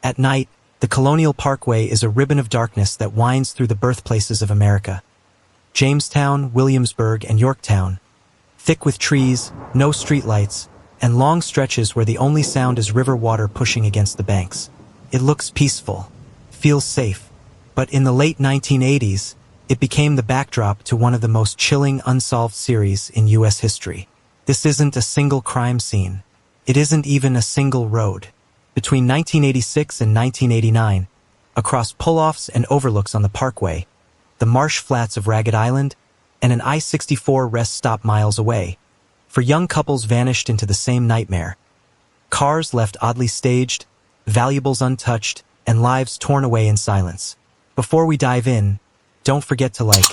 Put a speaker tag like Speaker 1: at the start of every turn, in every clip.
Speaker 1: At night, the Colonial Parkway is a ribbon of darkness that winds through the birthplaces of America. Jamestown, Williamsburg, and Yorktown, thick with trees, no streetlights, and long stretches where the only sound is river water pushing against the banks. It looks peaceful, feels safe, but in the late 1980s, it became the backdrop to one of the most chilling unsolved series in U.S. history. This isn't a single crime scene. It isn't even a single road. Between 1986 and 1989, across pull-offs and overlooks on the Parkway, the marsh flats of Ragged Island, and an I-64 rest stop miles away, for young couples vanished into the same nightmare. Cars left oddly staged, valuables untouched, and lives torn away in silence. Before we dive in, don't forget to like,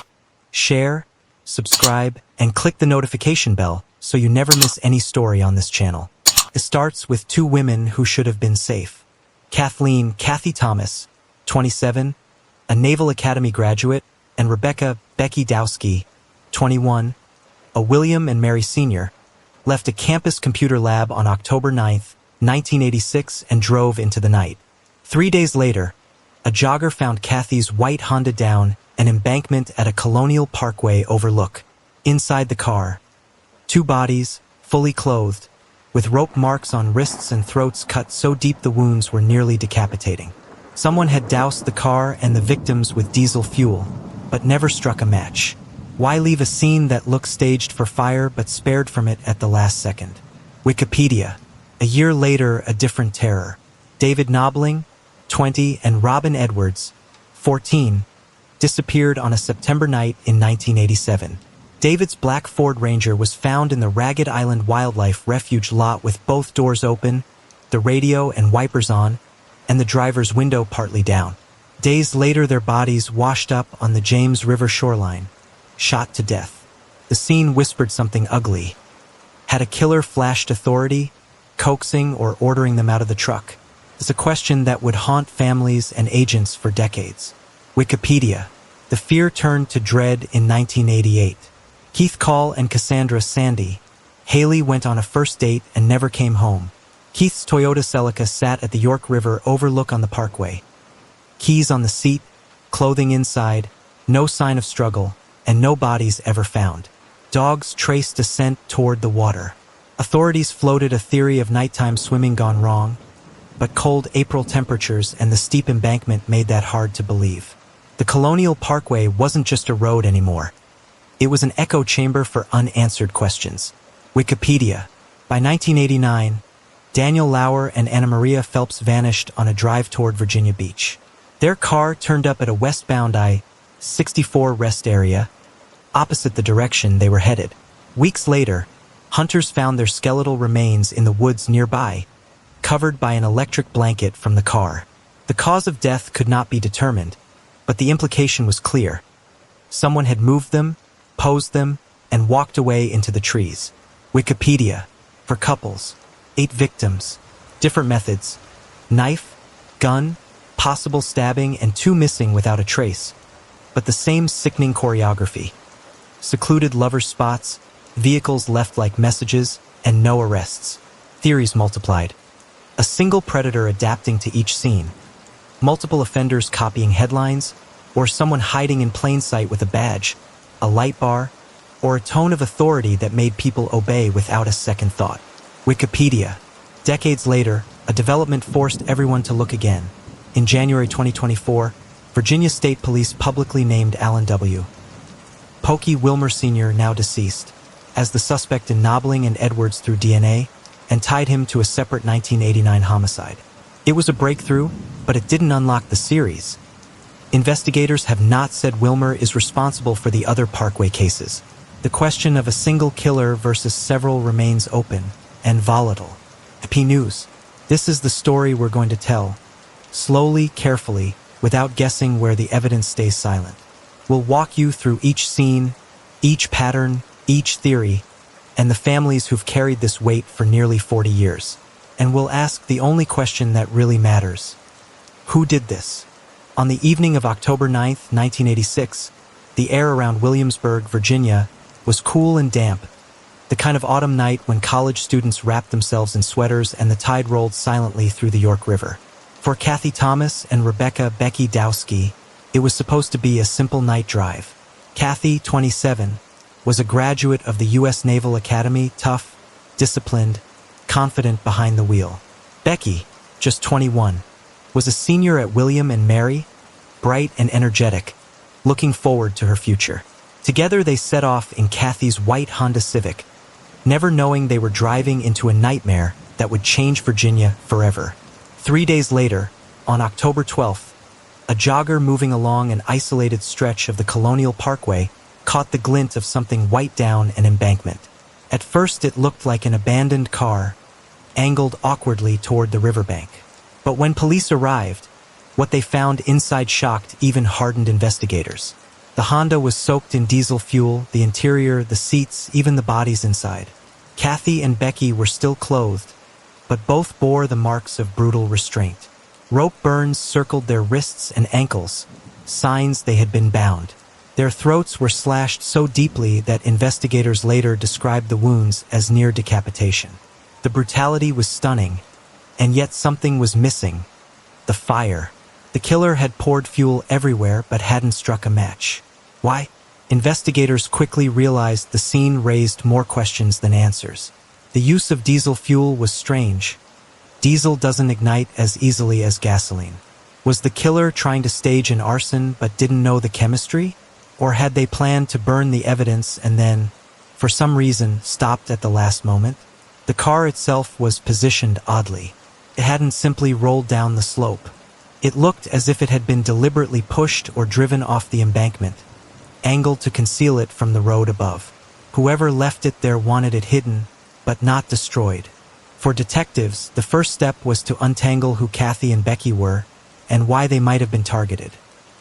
Speaker 1: share, subscribe, and click the notification bell so you never miss any story on this channel. It starts with two women who should have been safe. Cathy Thomas, 27, a Naval Academy graduate, and Becky Dowski, 21, a William and Mary Sr., left a campus computer lab on October 9, 1986, and drove into the night. 3 days later, a jogger found Cathy's white Honda down an embankment at a Colonial Parkway overlook. Inside the car, two bodies, fully clothed, with rope marks on wrists and throats cut so deep the wounds were nearly decapitating. Someone had doused the car and the victims with diesel fuel, but never struck a match. Why leave a scene that looked staged for fire but spared from it at the last second? Wikipedia. A year later, a different terror. David Knobling, 20, and Robin Edwards, 14, disappeared on a September night in 1987. David's black Ford Ranger was found in the Ragged Island Wildlife Refuge lot with both doors open, the radio and wipers on, and the driver's window partly down. Days later, their bodies washed up on the James River shoreline, shot to death. The scene whispered something ugly. Had a killer flashed authority, coaxing or ordering them out of the truck? It's a question that would haunt families and agents for decades. Wikipedia. The fear turned to dread in 1988. Keith Call and Cassandra Sandy. Haley went on a first date and never came home. Keith's Toyota Celica sat at the York River overlook on the Parkway. Keys on the seat, clothing inside, no sign of struggle, and no bodies ever found. Dogs traced descent toward the water. Authorities floated a theory of nighttime swimming gone wrong, but cold April temperatures and the steep embankment made that hard to believe. The Colonial Parkway wasn't just a road anymore. It was an echo chamber for unanswered questions. Wikipedia. By 1989, Daniel Lauer and Anna Maria Phelps vanished on a drive toward Virginia Beach. Their car turned up at a westbound I-64 rest area, opposite the direction they were headed. Weeks later, hunters found their skeletal remains in the woods nearby, covered by an electric blanket from the car. The cause of death could not be determined, but the implication was clear. Someone had moved them, posed them, and walked away into the trees. Wikipedia. For couples, 8 victims, different methods, knife, gun, possible stabbing, and 2 missing without a trace, but the same sickening choreography. Secluded lover spots, vehicles left like messages, and no arrests. Theories multiplied. A single predator adapting to each scene, multiple offenders copying headlines, or someone hiding in plain sight with a badge, a light bar, or a tone of authority that made people obey without a second thought. Wikipedia. Decades later, a development forced everyone to look again. In January 2024, Virginia State Police publicly named Alan W. Pokey Wilmer Sr., now deceased, as the suspect in Knobling and Edwards through DNA, and tied him to a separate 1989 homicide. It was a breakthrough, but it didn't unlock the series. Investigators have not said Wilmer is responsible for the other Parkway cases. The question of a single killer versus several remains open and volatile. P News. This is the story we're going to tell. Slowly, carefully, without guessing where the evidence stays silent. We'll walk you through each scene, each pattern, each theory, and the families who've carried this weight for nearly 40 years. And we'll ask the only question that really matters. Who did this? On the evening of October 9, 1986, the air around Williamsburg, Virginia, was cool and damp, the kind of autumn night when college students wrapped themselves in sweaters and the tide rolled silently through the York River. For Cathy Thomas and Rebecca "Becky" Dowski, it was supposed to be a simple night drive. Cathy, 27, was a graduate of the U.S. Naval Academy, tough, disciplined, confident behind the wheel. Becky, just 21, was a senior at William and Mary, bright and energetic, looking forward to her future. Together they set off in Cathy's white Honda Civic, never knowing they were driving into a nightmare that would change Virginia forever. 3 days later, on October 12th, a jogger moving along an isolated stretch of the Colonial Parkway caught the glint of something white down an embankment. At first it looked like an abandoned car, angled awkwardly toward the riverbank. But when police arrived, what they found inside shocked even hardened investigators. The Honda was soaked in diesel fuel, the interior, the seats, even the bodies inside. Cathy and Becky were still clothed, but both bore the marks of brutal restraint. Rope burns circled their wrists and ankles, signs they had been bound. Their throats were slashed so deeply that investigators later described the wounds as near decapitation. The brutality was stunning, and yet something was missing: the fire. The killer had poured fuel everywhere but hadn't struck a match. Why? Investigators quickly realized the scene raised more questions than answers. The use of diesel fuel was strange. Diesel doesn't ignite as easily as gasoline. Was the killer trying to stage an arson but didn't know the chemistry? Or had they planned to burn the evidence and then, for some reason, stopped at the last moment? The car itself was positioned oddly. It hadn't simply rolled down the slope. It looked as if it had been deliberately pushed or driven off the embankment, angled to conceal it from the road above. Whoever left it there wanted it hidden, but not destroyed. For detectives, the first step was to untangle who Cathy and Becky were and why they might have been targeted.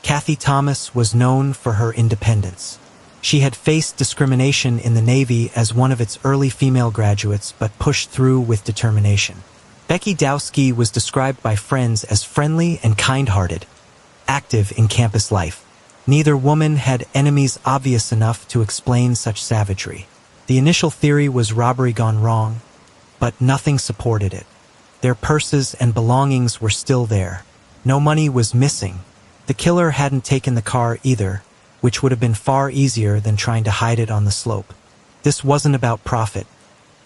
Speaker 1: Cathy Thomas was known for her independence. She had faced discrimination in the Navy as one of its early female graduates, but pushed through with determination. Becky Dowski was described by friends as friendly and kind-hearted, active in campus life. Neither woman had enemies obvious enough to explain such savagery. The initial theory was robbery gone wrong, but nothing supported it. Their purses and belongings were still there. No money was missing. The killer hadn't taken the car either, which would have been far easier than trying to hide it on the slope. This wasn't about profit.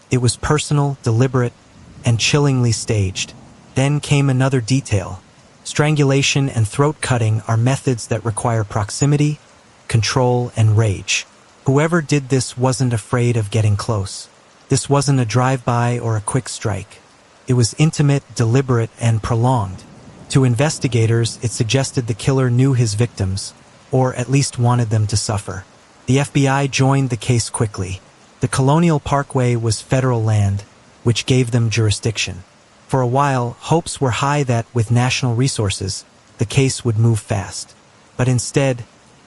Speaker 1: It was personal, deliberate, and chillingly staged. Then came another detail. Strangulation and throat cutting are methods that require proximity, control, and rage. Whoever did this wasn't afraid of getting close. This wasn't a drive-by or a quick strike. It was intimate, deliberate, and prolonged. To investigators, it suggested the killer knew his victims, or at least wanted them to suffer. The FBI joined the case quickly. The Colonial Parkway was federal land, which gave them jurisdiction. For a while, hopes were high that, with national resources, the case would move fast. But instead,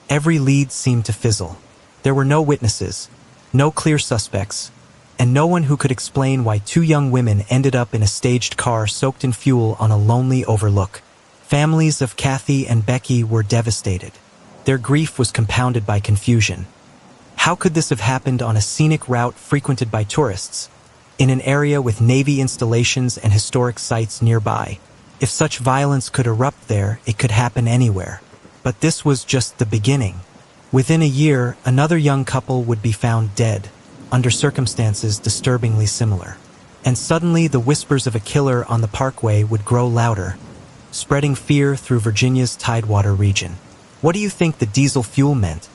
Speaker 1: every lead seemed to fizzle. There were no witnesses, no clear suspects, and no one who could explain why two young women ended up in a staged car soaked in fuel on a lonely overlook. Families of Cathy and Becky were devastated. Their grief was compounded by confusion. How could this have happened on a scenic route frequented by tourists, in an area with Navy installations and historic sites nearby? If such violence could erupt there, it could happen anywhere. But this was just the beginning. Within a year, another young couple would be found dead, under circumstances disturbingly similar. And suddenly the whispers of a killer on the parkway would grow louder, spreading fear through Virginia's Tidewater region. What do you think the diesel fuel meant?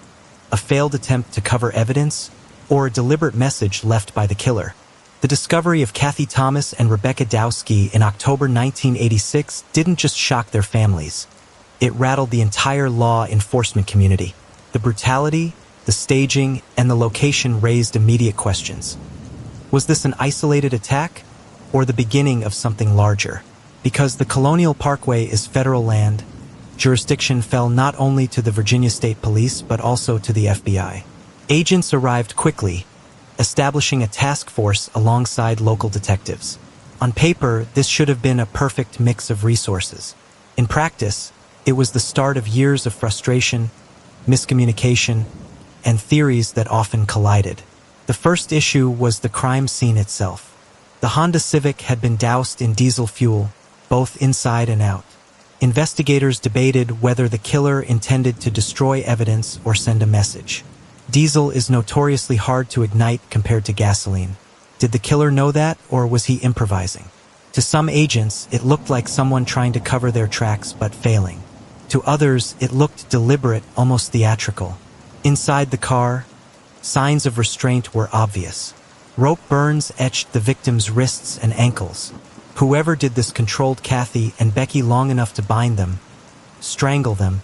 Speaker 1: A failed attempt to cover evidence, or a deliberate message left by the killer? The discovery of Cathy Thomas and Rebecca Dowski in October 1986 didn't just shock their families. It rattled the entire law enforcement community. The brutality, the staging, and the location raised immediate questions. Was this an isolated attack, or the beginning of something larger? Because the Colonial Parkway is federal land, jurisdiction fell not only to the Virginia State Police but also to the FBI. Agents arrived quickly, establishing a task force alongside local detectives. On paper, this should have been a perfect mix of resources. In practice, it was the start of years of frustration, miscommunication, and theories that often collided. The first issue was the crime scene itself. The Honda Civic had been doused in diesel fuel, both inside and out. Investigators debated whether the killer intended to destroy evidence or send a message. Diesel is notoriously hard to ignite compared to gasoline. Did the killer know that, or was he improvising? To some agents, it looked like someone trying to cover their tracks but failing. To others, it looked deliberate, almost theatrical. Inside the car, signs of restraint were obvious. Rope burns etched the victim's wrists and ankles. Whoever did this controlled Cathy and Becky long enough to bind them, strangle them,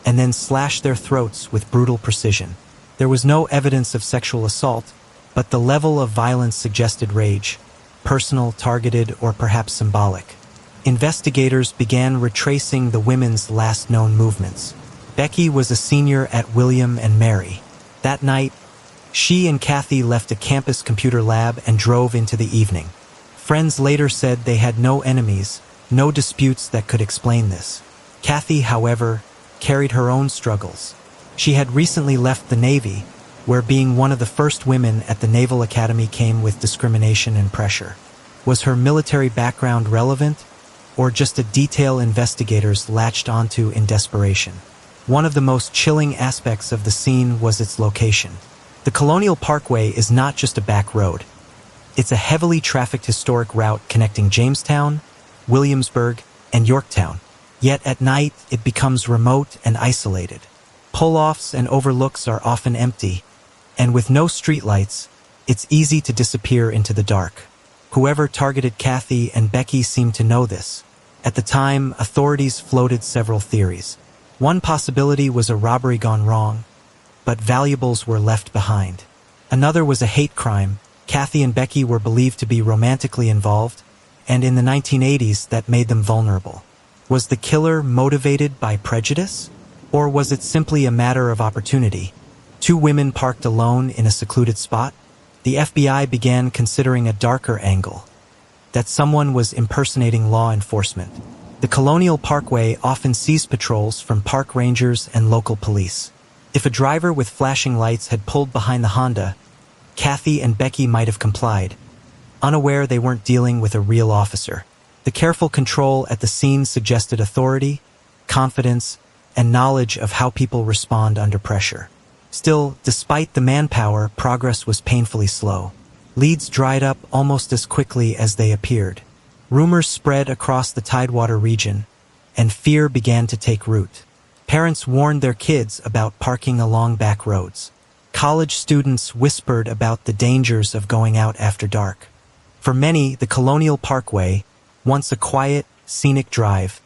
Speaker 1: and then slash their throats with brutal precision. There was no evidence of sexual assault, but the level of violence suggested rage, personal, targeted, or perhaps symbolic. Investigators began retracing the women's last known movements. Becky was a senior at William and Mary. That night, she and Cathy left a campus computer lab and drove into the evening. Friends later said they had no enemies, no disputes that could explain this. Cathy, however, carried her own struggles. She had recently left the Navy, where being one of the first women at the Naval Academy came with discrimination and pressure. Was her military background relevant, or just a detail investigators latched onto in desperation? One of the most chilling aspects of the scene was its location. The Colonial Parkway is not just a back road. It's a heavily trafficked historic route connecting Jamestown, Williamsburg, and Yorktown. Yet at night, it becomes remote and isolated. Pull-offs and overlooks are often empty, and with no streetlights, it's easy to disappear into the dark. Whoever targeted Cathy and Becky seemed to know this. At the time, authorities floated several theories. One possibility was a robbery gone wrong, but valuables were left behind. Another was a hate crime. Cathy and Becky were believed to be romantically involved, and in the 1980s that made them vulnerable. Was the killer motivated by prejudice? Or was it simply a matter of opportunity? Two women parked alone in a secluded spot? The FBI began considering a darker angle, that someone was impersonating law enforcement. The Colonial Parkway often sees patrols from park rangers and local police. If a driver with flashing lights had pulled behind the Honda, Cathy and Becky might have complied, unaware they weren't dealing with a real officer. The careful control at the scene suggested authority, confidence, and knowledge of how people respond under pressure. Still, despite the manpower, progress was painfully slow. Leads dried up almost as quickly as they appeared. Rumors spread across the Tidewater region, and fear began to take root. Parents warned their kids about parking along back roads. College students whispered about the dangers of going out after dark. For many, the Colonial Parkway, once a quiet, scenic drive,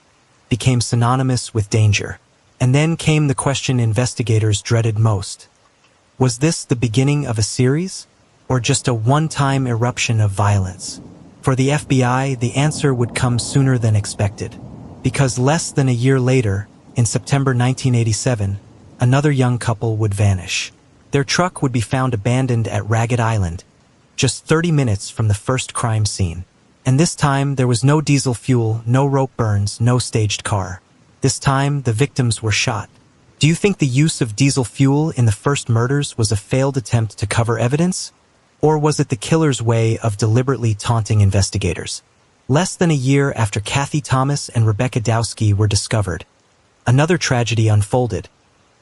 Speaker 1: became synonymous with danger. And then came the question investigators dreaded most. Was this the beginning of a series, or just a one-time eruption of violence? For the FBI, the answer would come sooner than expected, because less than a year later, in September 1987, another young couple would vanish. Their truck would be found abandoned at Ragged Island, just 30 minutes from the first crime scene. And this time, there was no diesel fuel, no rope burns, no staged car. This time, the victims were shot. Do you think the use of diesel fuel in the first murders was a failed attempt to cover evidence? Or was it the killer's way of deliberately taunting investigators? Less than a year after Cathy Thomas and Rebecca Dowski were discovered, another tragedy unfolded,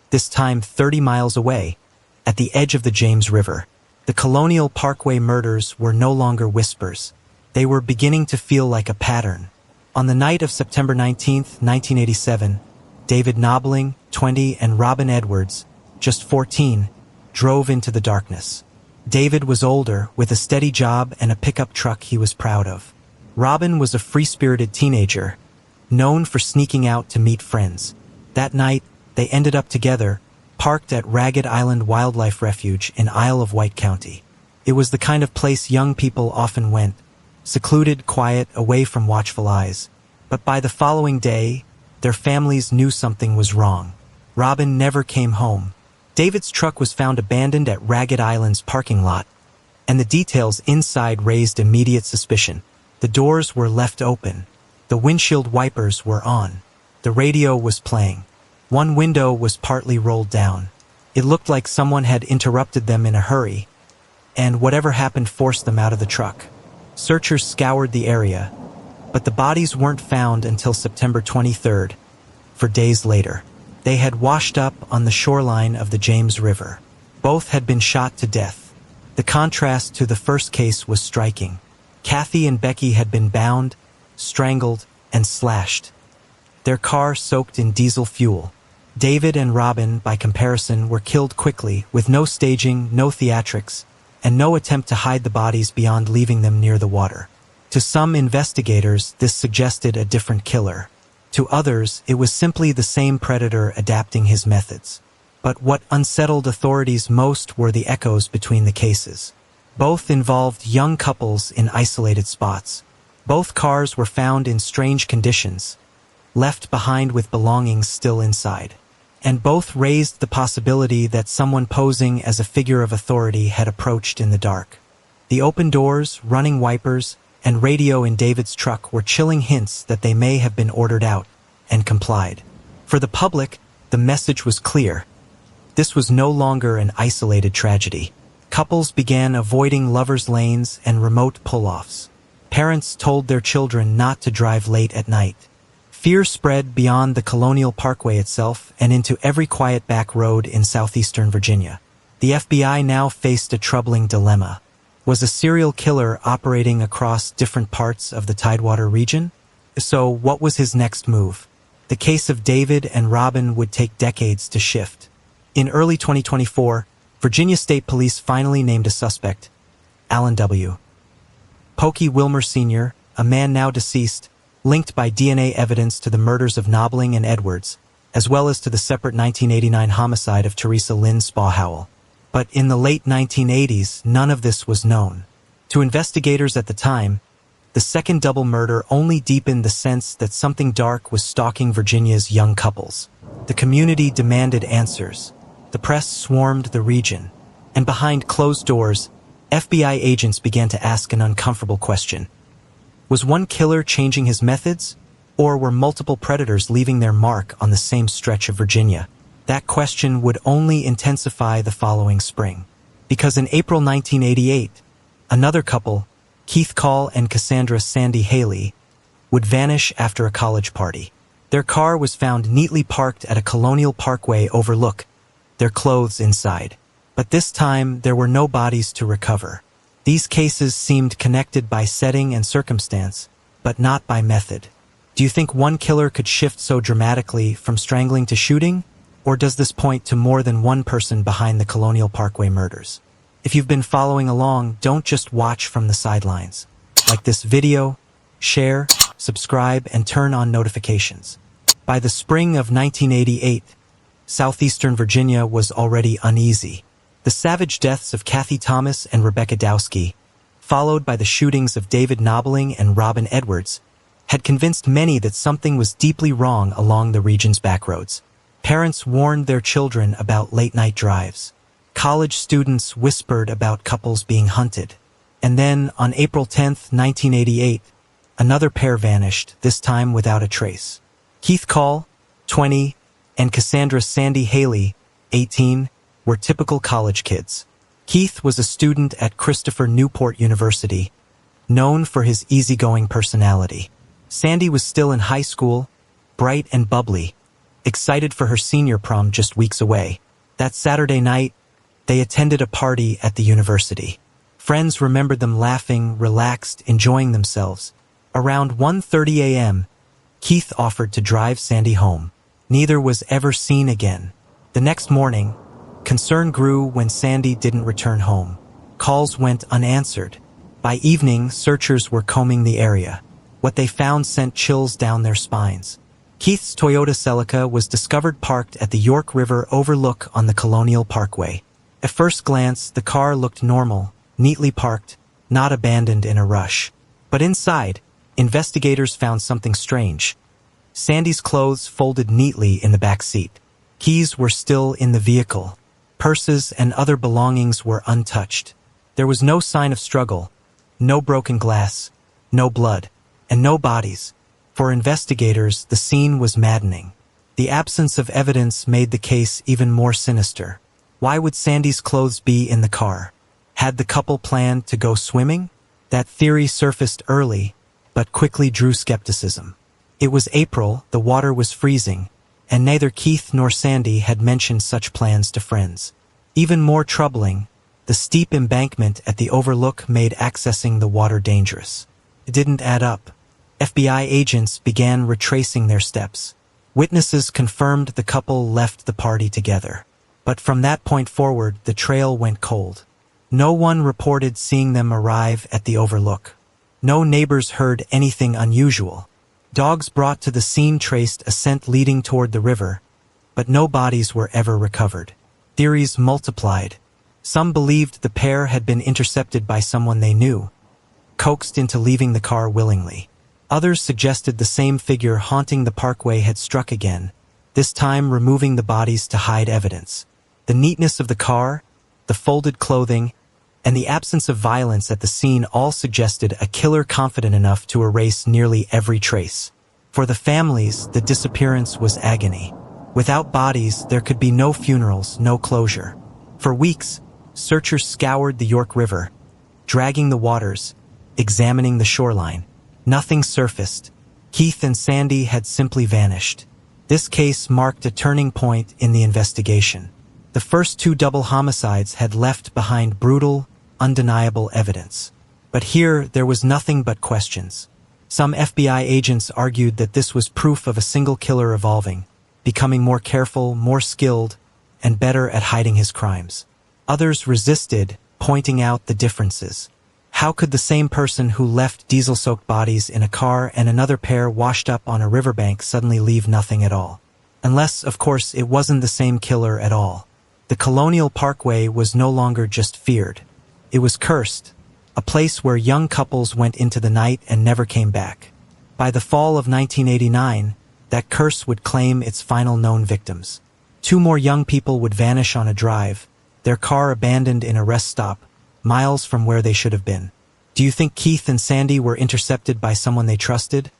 Speaker 1: this time 30 miles away, at the edge of the James River. The Colonial Parkway murders were no longer whispers. They were beginning to feel like a pattern. On the night of September 19, 1987, David Knobling, 20, and Robin Edwards, just 14, drove into the darkness. David was older, with a steady job and a pickup truck he was proud of. Robin was a free-spirited teenager, known for sneaking out to meet friends. That night, they ended up together, parked at Ragged Island Wildlife Refuge in Isle of Wight County. It was the kind of place young people often went, secluded, quiet, away from watchful eyes. But by the following day, their families knew something was wrong. Robin never came home. David's truck was found abandoned at Ragged Island's parking lot, and the details inside raised immediate suspicion. The doors were left open. The windshield wipers were on. The radio was playing. One window was partly rolled down. It looked like someone had interrupted them in a hurry, and whatever happened forced them out of the truck. Searchers scoured the area, But the bodies weren't found until September 23rd, for days later. They had washed up on the shoreline of the James River. Both had been shot to death. The contrast to the first case was striking. Cathy and Becky had been bound, strangled, and slashed. Their car soaked in diesel fuel. David and Robin, by comparison, were killed quickly, with no staging, no theatrics, and no attempt to hide the bodies beyond leaving them near the water. To some investigators, this suggested a different killer. To others, it was simply the same predator adapting his methods. But what unsettled authorities most were the echoes between the cases. Both involved young couples in isolated spots. Both cars were found in strange conditions, left behind with belongings still inside. And both raised the possibility that someone posing as a figure of authority had approached in the dark. The open doors, running wipers, and radio in David's truck were chilling hints that they may have been ordered out and complied. For the public, the message was clear. This was no longer an isolated tragedy. Couples began avoiding lovers' lanes and remote pull-offs. Parents told their children not to drive late at night. Fear spread beyond the Colonial Parkway itself and into every quiet back road in southeastern Virginia. The FBI now faced a troubling dilemma. Was a serial killer operating across different parts of the Tidewater region? So what was his next move? The case of David and Robin would take decades to shift. In early 2024, Virginia State Police finally named a suspect, Alan W. Pokey Wilmer Sr., a man now deceased, linked by DNA evidence to the murders of Knobling and Edwards, as well as to the separate 1989 homicide of Teresa Lynn Spahowell. But in the late 1980s, none of this was known. To investigators at the time, the second double murder only deepened the sense that something dark was stalking Virginia's young couples. The community demanded answers. The press swarmed the region. And behind closed doors, FBI agents began to ask an uncomfortable question. Was one killer changing his methods, or were multiple predators leaving their mark on the same stretch of Virginia? That question would only intensify the following spring. Because in April 1988, another couple, Keith Call and Cassandra Sandy Haley, would vanish after a college party. Their car was found neatly parked at a Colonial Parkway overlook, their clothes inside. But this time, there were no bodies to recover. These cases seemed connected by setting and circumstance, but not by method. Do you think one killer could shift so dramatically from strangling to shooting? Or does this point to more than one person behind the Colonial Parkway murders? If you've been following along, don't just watch from the sidelines. Like this video, share, subscribe, and turn on notifications. By the spring of 1988, southeastern Virginia was already uneasy. The savage deaths of Cathy Thomas and Rebecca Dowski, followed by the shootings of David Knobling and Robin Edwards, had convinced many that something was deeply wrong along the region's backroads. Parents warned their children about late-night drives. College students whispered about couples being hunted. And then, on April 10, 1988, another pair vanished, this time without a trace. Keith Call, 20, and Cassandra Sandy Haley, 18, were typical college kids. Keith was a student at Christopher Newport University, known for his easygoing personality. Sandy was still in high school, bright and bubbly, excited for her senior prom just weeks away. That Saturday night, they attended a party at the university. Friends remembered them laughing, relaxed, enjoying themselves. Around 1:30 a.m., Keith offered to drive Sandy home. Neither was ever seen again. The next morning, concern grew when Sandy didn't return home. Calls went unanswered. By evening, searchers were combing the area. What they found sent chills down their spines. Keith's Toyota Celica was discovered parked at the York River overlook on the Colonial Parkway. At first glance, the car looked normal, neatly parked, not abandoned in a rush. But inside, investigators found something strange. Sandy's clothes folded neatly in the back seat. Keys were still in the vehicle. Purses and other belongings were untouched. There was no sign of struggle, no broken glass, no blood, and no bodies. For investigators, the scene was maddening. The absence of evidence made the case even more sinister. Why would Sandy's clothes be in the car? Had the couple planned to go swimming? That theory surfaced early, but quickly drew skepticism. It was April, the water was freezing, and neither Keith nor Sandy had mentioned such plans to friends. Even more troubling, the steep embankment at the overlook made accessing the water dangerous. It didn't add up. FBI agents began retracing their steps. Witnesses confirmed the couple left the party together. But from that point forward, the trail went cold. No one reported seeing them arrive at the overlook. No neighbors heard anything unusual. Dogs brought to the scene traced a scent leading toward the river, but no bodies were ever recovered. Theories multiplied. Some believed the pair had been intercepted by someone they knew, coaxed into leaving the car willingly. Others suggested the same figure haunting the parkway had struck again, this time removing the bodies to hide evidence. The neatness of the car, the folded clothing, and the absence of violence at the scene all suggested a killer confident enough to erase nearly every trace. For the families, the disappearance was agony. Without bodies, there could be no funerals, no closure. For weeks, searchers scoured the York River, dragging the waters, examining the shoreline. Nothing surfaced. Keith and Sandy had simply vanished. This case marked a turning point in the investigation. The first two double homicides had left behind brutal, undeniable evidence. But here, there was nothing but questions. Some FBI agents argued that this was proof of a single killer evolving, becoming more careful, more skilled, and better at hiding his crimes. Others resisted, pointing out the differences. How could the same person who left diesel-soaked bodies in a car and another pair washed up on a riverbank suddenly leave nothing at all? Unless, of course, it wasn't the same killer at all. The Colonial Parkway was no longer just feared. It was cursed, a place where young couples went into the night and never came back. By the fall of 1989, that curse would claim its final known victims. 2 more young people would vanish on a drive, their car abandoned in a rest stop, miles from where they should have been. Do you think Keith and Sandy were intercepted by someone they trusted?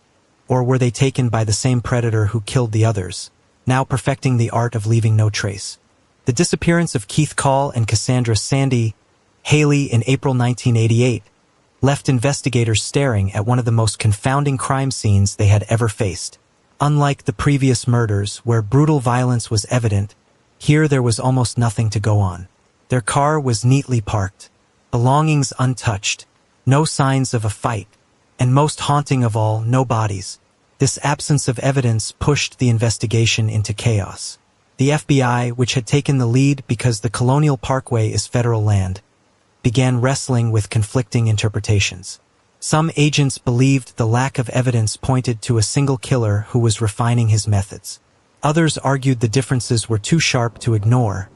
Speaker 1: Or were they taken by the same predator who killed the others, now perfecting the art of leaving no trace? The disappearance of Keith Call and Cassandra Sandy Haley in April 1988 left investigators staring at one of the most confounding crime scenes they had ever faced. Unlike the previous murders, where brutal violence was evident, here there was almost nothing to go on. Their car was neatly parked, belongings untouched, no signs of a fight, and most haunting of all, no bodies. This absence of evidence pushed the investigation into chaos. The FBI, which had taken the lead because the Colonial Parkway is federal land, began wrestling with conflicting interpretations. Some agents believed the lack of evidence pointed to a single killer who was refining his methods. Others argued the differences were too sharp to ignore.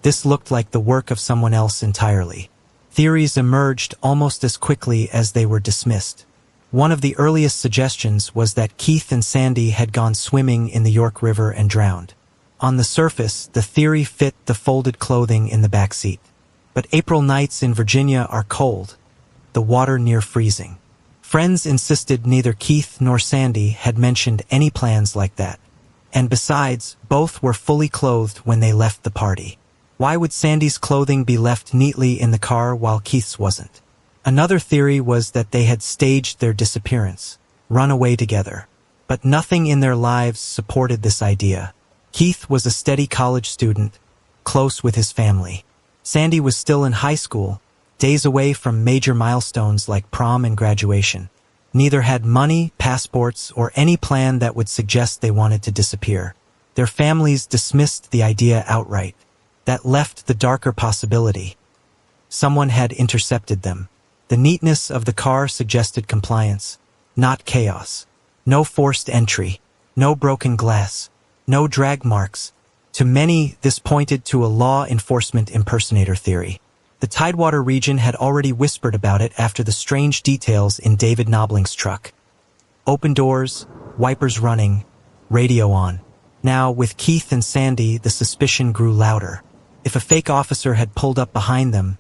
Speaker 1: This looked like the work of someone else entirely. Theories emerged almost as quickly as they were dismissed. One of the earliest suggestions was that Keith and Sandy had gone swimming in the York River and drowned. On the surface, the theory fit the folded clothing in the back seat. But April nights in Virginia are cold, the water near freezing. Friends insisted neither Keith nor Sandy had mentioned any plans like that. And besides, both were fully clothed when they left the party. Why would Sandy's clothing be left neatly in the car while Keith's wasn't? Another theory was that they had staged their disappearance, run away together. But nothing in their lives supported this idea. Keith was a steady college student, close with his family. Sandy was still in high school, days away from major milestones like prom and graduation. Neither had money, passports, or any plan that would suggest they wanted to disappear. Their families dismissed the idea outright. That left the darker possibility. Someone had intercepted them. The neatness of the car suggested compliance, not chaos. No forced entry, no broken glass, no drag marks. To many, this pointed to a law enforcement impersonator theory. The Tidewater region had already whispered about it after the strange details in David Knobling's truck. Open doors, wipers running, radio on. Now, with Keith and Sandy, the suspicion grew louder. If a fake officer had pulled up behind them,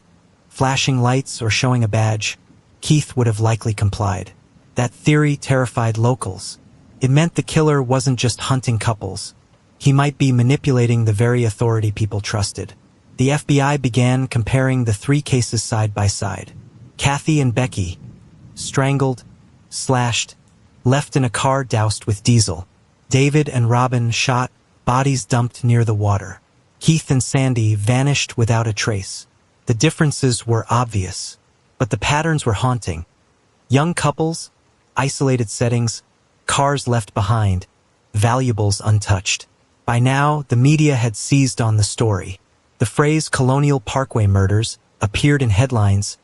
Speaker 1: flashing lights or showing a badge, Keith would have likely complied. That theory terrified locals. It meant the killer wasn't just hunting couples. He might be manipulating the very authority people trusted. The FBI began comparing the 3 cases side by side. Cathy and Becky, strangled, slashed, left in a car doused with diesel. David and Robin shot, bodies dumped near the water. Keith and Sandy vanished without a trace. The differences were obvious, but the patterns were haunting. Young couples, isolated settings, cars left behind, valuables untouched. By now, the media had seized on the story. The phrase Colonial Parkway murders appeared in headlines,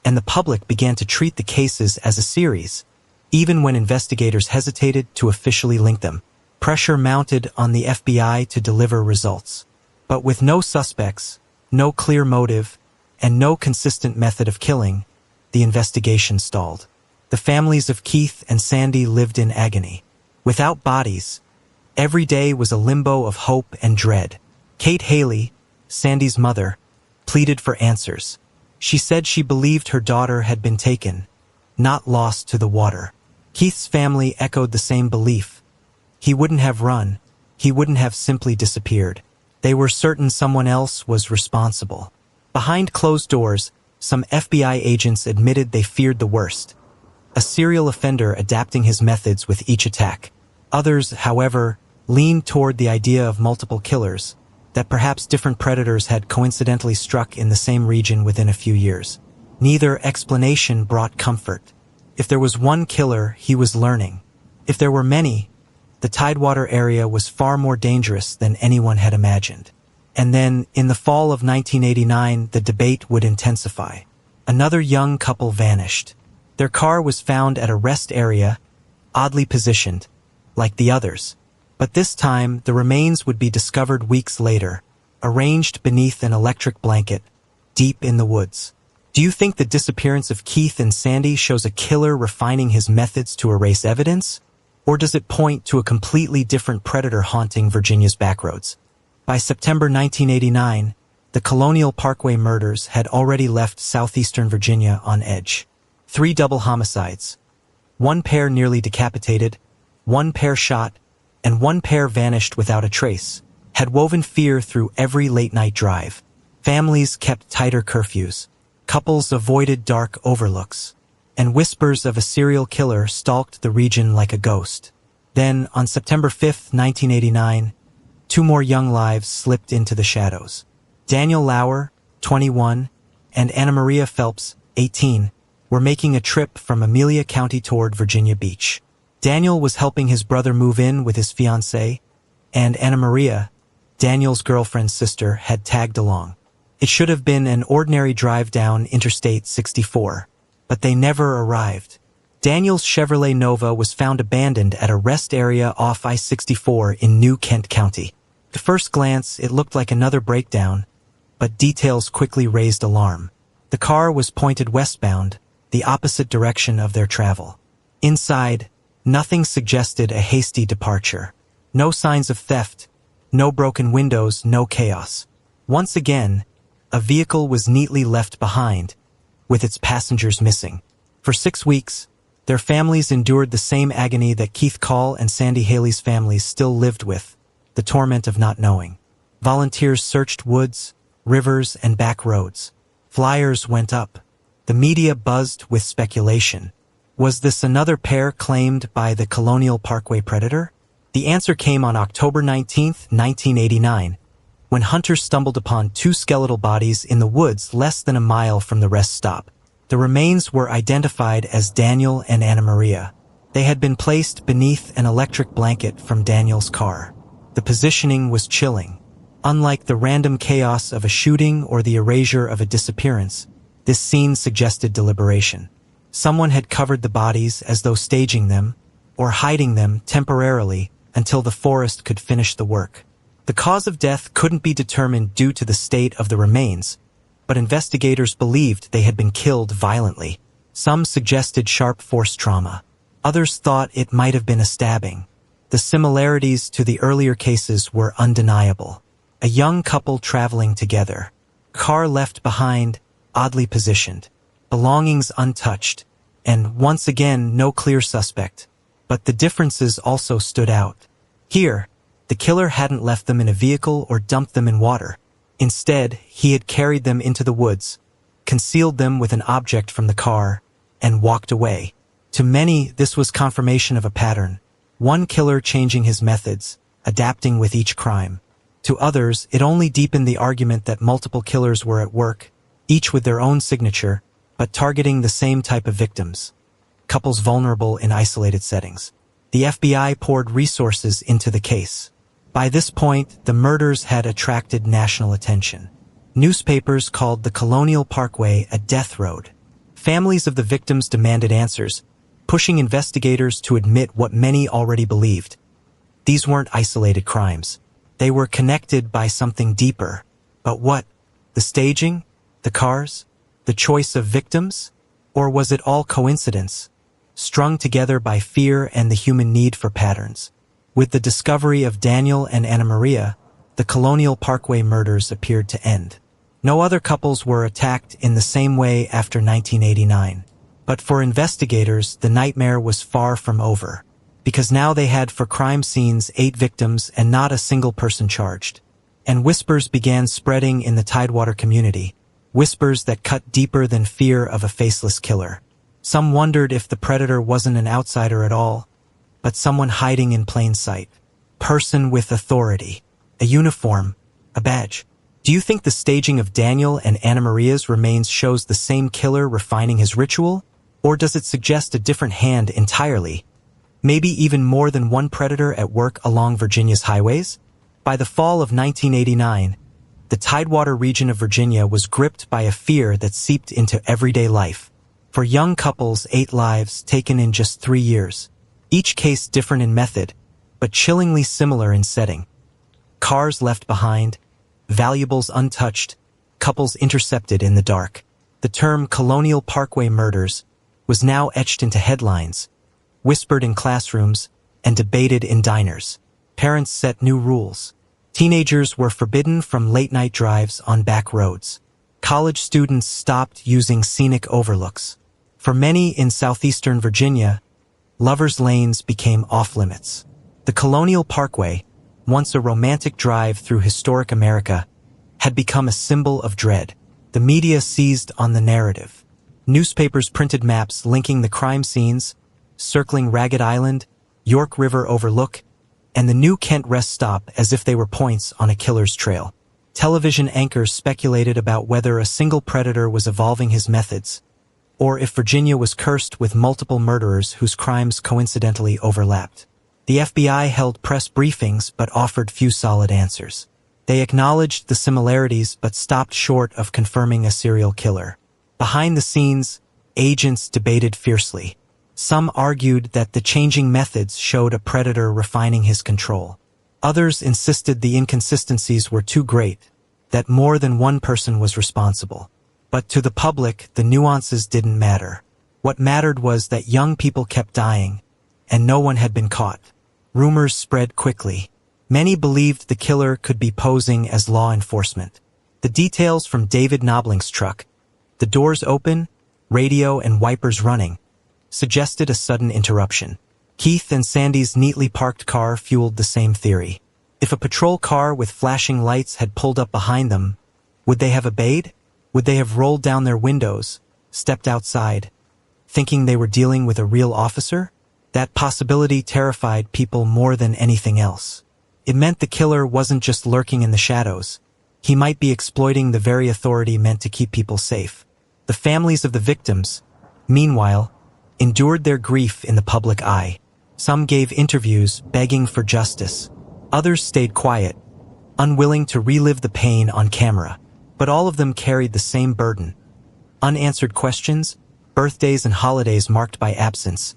Speaker 1: and the public began to treat the cases as a series, even when investigators hesitated to officially link them. Pressure mounted on the FBI to deliver results. But with no suspects, no clear motive, and no consistent method of killing, the investigation stalled. The families of Keith and Sandy lived in agony. Without bodies, every day was a limbo of hope and dread. Kate Haley, Sandy's mother, pleaded for answers. She said she believed her daughter had been taken, not lost to the water. Keith's family echoed the same belief. He wouldn't have run. He wouldn't have simply disappeared. They were certain someone else was responsible. Behind closed doors, some FBI agents admitted they feared the worst. A serial offender adapting his methods with each attack. Others, however, leaned toward the idea of multiple killers, that perhaps different predators had coincidentally struck in the same region within a few years. Neither explanation brought comfort. If there was one killer, he was learning. If there were many, the Tidewater area was far more dangerous than anyone had imagined. And then, in the fall of 1989, the debate would intensify. Another young couple vanished. Their car was found at a rest area, oddly positioned, like the others. But this time, the remains would be discovered weeks later, arranged beneath an electric blanket, deep in the woods. Do you think the disappearance of Keith and Sandy shows a killer refining his methods to erase evidence? Or does it point to a completely different predator haunting Virginia's backroads? By September 1989, the Colonial Parkway murders had already left southeastern Virginia on edge. 3 double homicides. 1 pair nearly decapitated, 1 pair shot, and 1 pair vanished without a trace, had woven fear through every late-night drive. Families kept tighter curfews. Couples avoided dark overlooks. And whispers of a serial killer stalked the region like a ghost. Then, on September 5, 1989, 2 more young lives slipped into the shadows. Daniel Lauer, 21, and Anna Maria Phelps, 18, were making a trip from Amelia County toward Virginia Beach. Daniel was helping his brother move in with his fiancée, and Anna Maria, Daniel's girlfriend's sister, had tagged along. It should have been an ordinary drive down Interstate 64. But they never arrived. Daniel's Chevrolet Nova was found abandoned at a rest area off I-64 in New Kent County. At first glance, it looked like another breakdown, but details quickly raised alarm. The car was pointed westbound, the opposite direction of their travel. Inside, nothing suggested a hasty departure. No signs of theft, no broken windows, no chaos. Once again, a vehicle was neatly left behind, with its passengers missing. For 6 weeks, their families endured the same agony that Keith Call and Sandy Haley's families still lived with, the torment of not knowing. Volunteers searched woods, rivers, and back roads. Flyers went up. The media buzzed with speculation. Was this another pair claimed by the Colonial Parkway predator? The answer came on October 19, 1989, when hunters stumbled upon 2 skeletal bodies in the woods less than a mile from the rest stop. The remains were identified as Daniel and Anna Maria. They had been placed beneath an electric blanket from Daniel's car. The positioning was chilling. Unlike the random chaos of a shooting or the erasure of a disappearance, this scene suggested deliberation. Someone had covered the bodies as though staging them, or hiding them temporarily until the forest could finish the work. The cause of death couldn't be determined due to the state of the remains, but investigators believed they had been killed violently. Some suggested sharp force trauma. Others thought it might have been a stabbing. The similarities to the earlier cases were undeniable. A young couple traveling together. Car left behind, oddly positioned. Belongings untouched. And once again, no clear suspect. But the differences also stood out. Here, the killer hadn't left them in a vehicle or dumped them in water. Instead, he had carried them into the woods, concealed them with an object from the car, and walked away. To many, this was confirmation of a pattern, one killer changing his methods, adapting with each crime. To others, it only deepened the argument that multiple killers were at work, each with their own signature, but targeting the same type of victims. Couples vulnerable in isolated settings. The FBI poured resources into the case. By this point, the murders had attracted national attention. Newspapers called the Colonial Parkway a death road. Families of the victims demanded answers, pushing investigators to admit what many already believed. These weren't isolated crimes. They were connected by something deeper. But what? The staging? The cars? The choice of victims? Or was it all coincidence, strung together by fear and the human need for patterns? With the discovery of Daniel and Anna Maria, the Colonial Parkway murders appeared to end. No other couples were attacked in the same way after 1989. But for investigators, the nightmare was far from over, because now they had for crime scenes 8 victims and not a single person charged. And whispers began spreading in the Tidewater community, whispers that cut deeper than fear of a faceless killer. Some wondered if the predator wasn't an outsider at all, but someone hiding in plain sight. Person with authority, a uniform, a badge. Do you think the staging of Daniel and Anna Maria's remains shows the same killer refining his ritual? Or does it suggest a different hand entirely? Maybe even more than one predator at work along Virginia's highways? By the fall of 1989, the Tidewater region of Virginia was gripped by a fear that seeped into everyday life. For young couples, 8 lives taken in just 3 years. Each case different in method, but chillingly similar in setting. Cars left behind, valuables untouched, couples intercepted in the dark. The term Colonial Parkway murders was now etched into headlines, whispered in classrooms, and debated in diners. Parents set new rules. Teenagers were forbidden from late-night drives on back roads. College students stopped using scenic overlooks. For many in southeastern Virginia, lovers' lanes became off-limits. The Colonial Parkway, once a romantic drive through historic America, had become a symbol of dread. The media seized on the narrative. Newspapers printed maps linking the crime scenes, circling Ragged Island, York River Overlook, and the New Kent rest stop as if they were points on a killer's trail. Television anchors speculated about whether a single predator was evolving his methods, or if Virginia was cursed with multiple murderers whose crimes coincidentally overlapped. The FBI held press briefings but offered few solid answers. They acknowledged the similarities but stopped short of confirming a serial killer. Behind the scenes, agents debated fiercely. Some argued that the changing methods showed a predator refining his control. Others insisted the inconsistencies were too great, that more than one person was responsible. But to the public, the nuances didn't matter. What mattered was that young people kept dying, and no one had been caught. Rumors spread quickly. Many believed the killer could be posing as law enforcement. The details from David Knobling's truck, the doors open, radio and wipers running, suggested a sudden interruption. Keith and Sandy's neatly parked car fueled the same theory. If a patrol car with flashing lights had pulled up behind them, would they have obeyed? Would they have rolled down their windows, stepped outside, thinking they were dealing with a real officer? That possibility terrified people more than anything else. It meant the killer wasn't just lurking in the shadows. He might be exploiting the very authority meant to keep people safe. The families of the victims, meanwhile, endured their grief in the public eye. Some gave interviews begging for justice. Others stayed quiet, unwilling to relive the pain on camera. But all of them carried the same burden. Unanswered questions, birthdays and holidays marked by absence.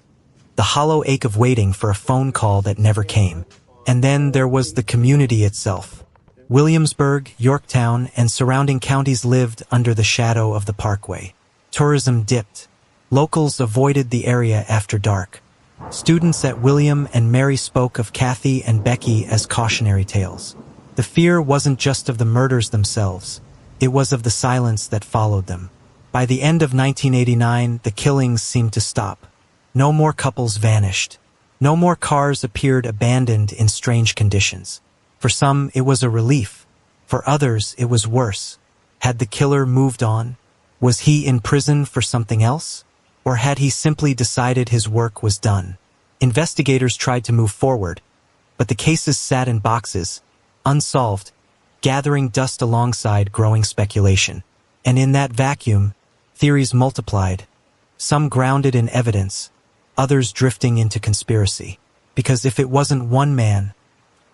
Speaker 1: The hollow ache of waiting for a phone call that never came. And then there was the community itself. Williamsburg, Yorktown, and surrounding counties lived under the shadow of the Parkway. Tourism dipped. Locals avoided the area after dark. Students at William and Mary spoke of Cathy and Becky as cautionary tales. The fear wasn't just of the murders themselves. It was of the silence that followed them. By the end of 1989, the killings seemed to stop. No more couples vanished. No more cars appeared abandoned in strange conditions. For some, it was a relief. For others, it was worse. Had the killer moved on? Was he in prison for something else? Or had he simply decided his work was done? Investigators tried to move forward, but the cases sat in boxes, unsolved, gathering dust alongside growing speculation. And in that vacuum, theories multiplied, some grounded in evidence, others drifting into conspiracy. Because if it wasn't one man,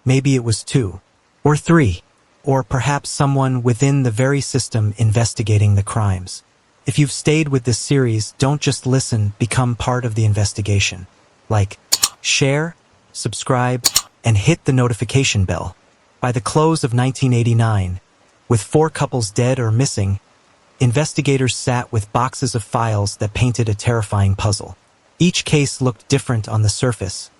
Speaker 1: maybe it was two, or three, or perhaps someone within the very system investigating the crimes. If you've stayed with this series, don't just listen, become part of the investigation. Like, share, subscribe, and hit the notification bell. By the close of 1989, with 4 couples dead or missing, investigators sat with boxes of files that painted a terrifying puzzle. Each case looked different on the surface.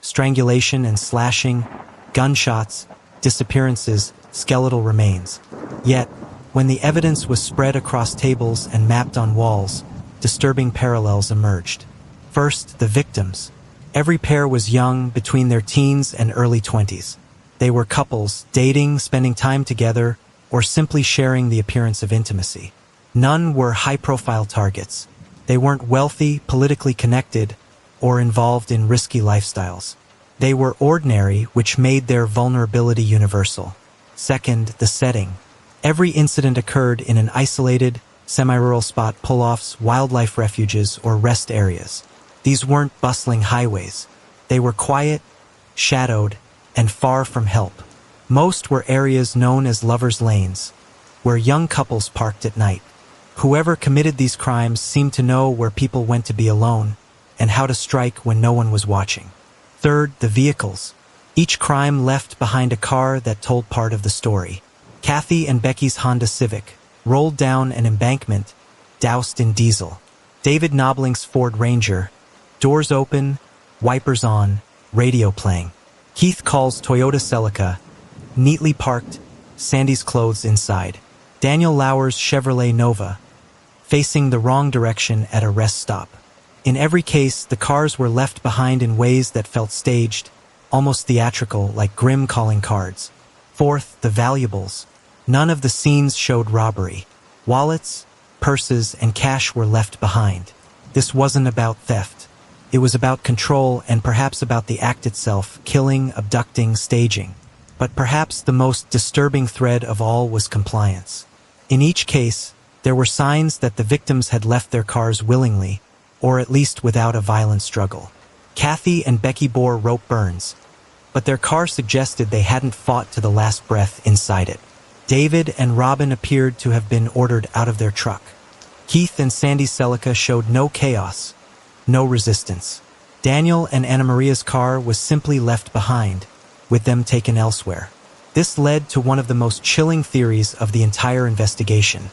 Speaker 1: Strangulation and slashing, gunshots, disappearances, skeletal remains. Yet, when the evidence was spread across tables and mapped on walls, disturbing parallels emerged. First, the victims. Every pair was young, between their teens and early 20s. They were couples, dating, spending time together, or simply sharing the appearance of intimacy. None were high-profile targets. They weren't wealthy, politically connected, or involved in risky lifestyles. They were ordinary, which made their vulnerability universal. Second, the setting. Every incident occurred in an isolated, semi-rural spot, pull-offs, wildlife refuges, or rest areas. These weren't bustling highways. They were quiet, shadowed, and far from help. Most were areas known as lovers' lanes, where young couples parked at night. Whoever committed these crimes seemed to know where people went to be alone and how to strike when no one was watching. Third, the vehicles. Each crime left behind a car that told part of the story. Cathy and Becky's Honda Civic rolled down an embankment, doused in diesel. David Knobling's Ford Ranger, doors open, wipers on, radio playing. Keith Call's Toyota Celica, neatly parked, Sandy's clothes inside. Daniel Lauer's Chevrolet Nova, facing the wrong direction at a rest stop. In every case, the cars were left behind in ways that felt staged, almost theatrical, like grim calling cards. Fourth, the valuables. None of the scenes showed robbery. Wallets, purses, and cash were left behind. This wasn't about theft. It was about control and perhaps about the act itself, killing, abducting, staging. But perhaps the most disturbing thread of all was compliance. In each case, there were signs that the victims had left their cars willingly, or at least without a violent struggle. Cathy and Becky bore rope burns, but their car suggested they hadn't fought to the last breath inside it. David and Robin appeared to have been ordered out of their truck. Keith and Sandy Celica showed no chaos, no resistance. Daniel and Anna Maria's car was simply left behind, with them taken elsewhere. This led to one of the most chilling theories of the entire investigation.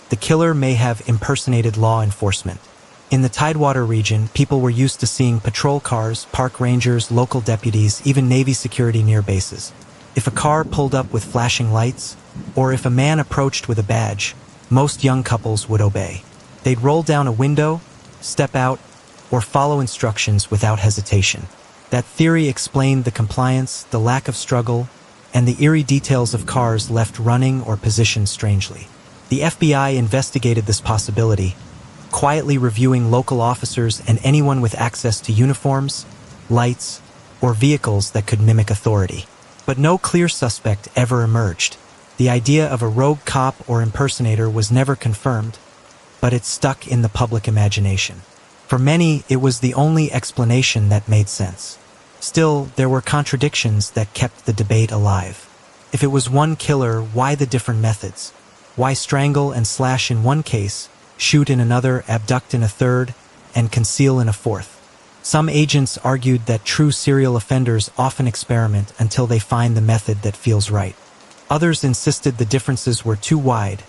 Speaker 1: The killer may have impersonated law enforcement. In the Tidewater region, people were used to seeing patrol cars, park rangers, local deputies, even Navy security near bases. If a car pulled up with flashing lights, or if a man approached with a badge, most young couples would obey. They'd roll down a window, step out, or follow instructions without hesitation. That theory explained the compliance, the lack of struggle, and the eerie details of cars left running or positioned strangely. The FBI investigated this possibility, quietly reviewing local officers and anyone with access to uniforms, lights, or vehicles that could mimic authority. But no clear suspect ever emerged. The idea of a rogue cop or impersonator was never confirmed, but it stuck in the public imagination. For many, it was the only explanation that made sense. Still, there were contradictions that kept the debate alive. If it was one killer, why the different methods? Why strangle and slash in one case, shoot in another, abduct in a third, and conceal in a fourth? Some agents argued that true serial offenders often experiment until they find the method that feels right. Others insisted the differences were too wide,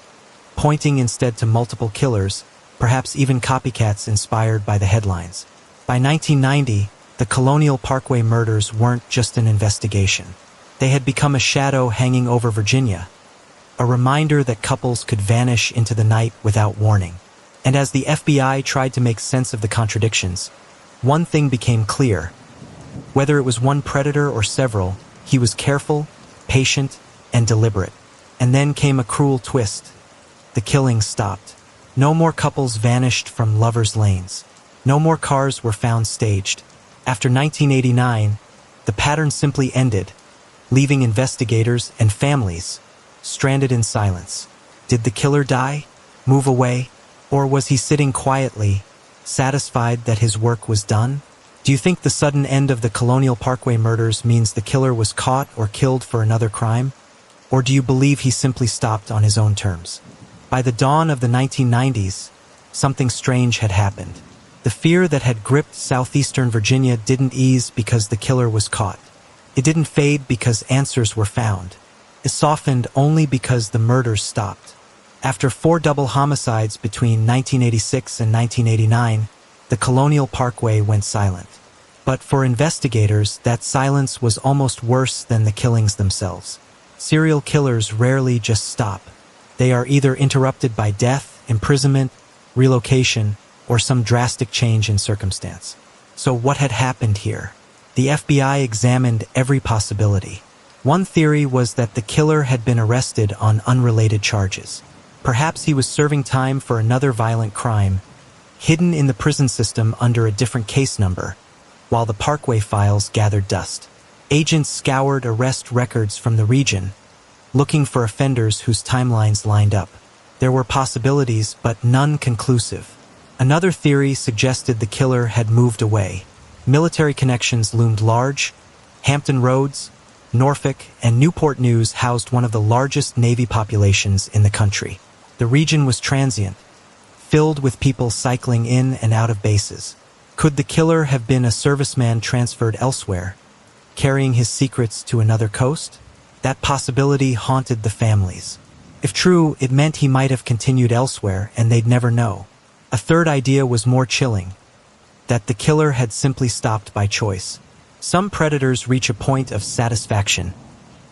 Speaker 1: pointing instead to multiple killers, perhaps even copycats inspired by the headlines. By 1990, the Colonial Parkway murders weren't just an investigation. They had become a shadow hanging over Virginia, a reminder that couples could vanish into the night without warning. And as the FBI tried to make sense of the contradictions, one thing became clear. Whether it was one predator or several, he was careful, patient, and deliberate. And then came a cruel twist. The killing stopped. No more couples vanished from lovers' lanes. No more cars were found staged. After 1989, the pattern simply ended, leaving investigators and families stranded in silence. Did the killer die, move away, or was he sitting quietly, satisfied that his work was done? Do you think the sudden end of the Colonial Parkway murders means the killer was caught or killed for another crime? Or do you believe he simply stopped on his own terms? By the dawn of the 1990s, something strange had happened. The fear that had gripped southeastern Virginia didn't ease because the killer was caught. It didn't fade because answers were found. It softened only because the murders stopped. After 4 double homicides between 1986 and 1989, the Colonial Parkway went silent. But for investigators, that silence was almost worse than the killings themselves. Serial killers rarely just stop. They are either interrupted by death, imprisonment, relocation, or some drastic change in circumstance. So what had happened here? The FBI examined every possibility. One theory was that the killer had been arrested on unrelated charges. Perhaps he was serving time for another violent crime, hidden in the prison system under a different case number, while the Parkway files gathered dust. Agents scoured arrest records from the region, looking for offenders whose timelines lined up. There were possibilities, but none conclusive. Another theory suggested the killer had moved away. Military connections loomed large. Hampton Roads, Norfolk, and Newport News housed one of the largest Navy populations in the country. The region was transient, filled with people cycling in and out of bases. Could the killer have been a serviceman transferred elsewhere, carrying his secrets to another coast? That possibility haunted the families. If true, it meant he might have continued elsewhere and they'd never know. A third idea was more chilling, that the killer had simply stopped by choice. Some predators reach a point of satisfaction,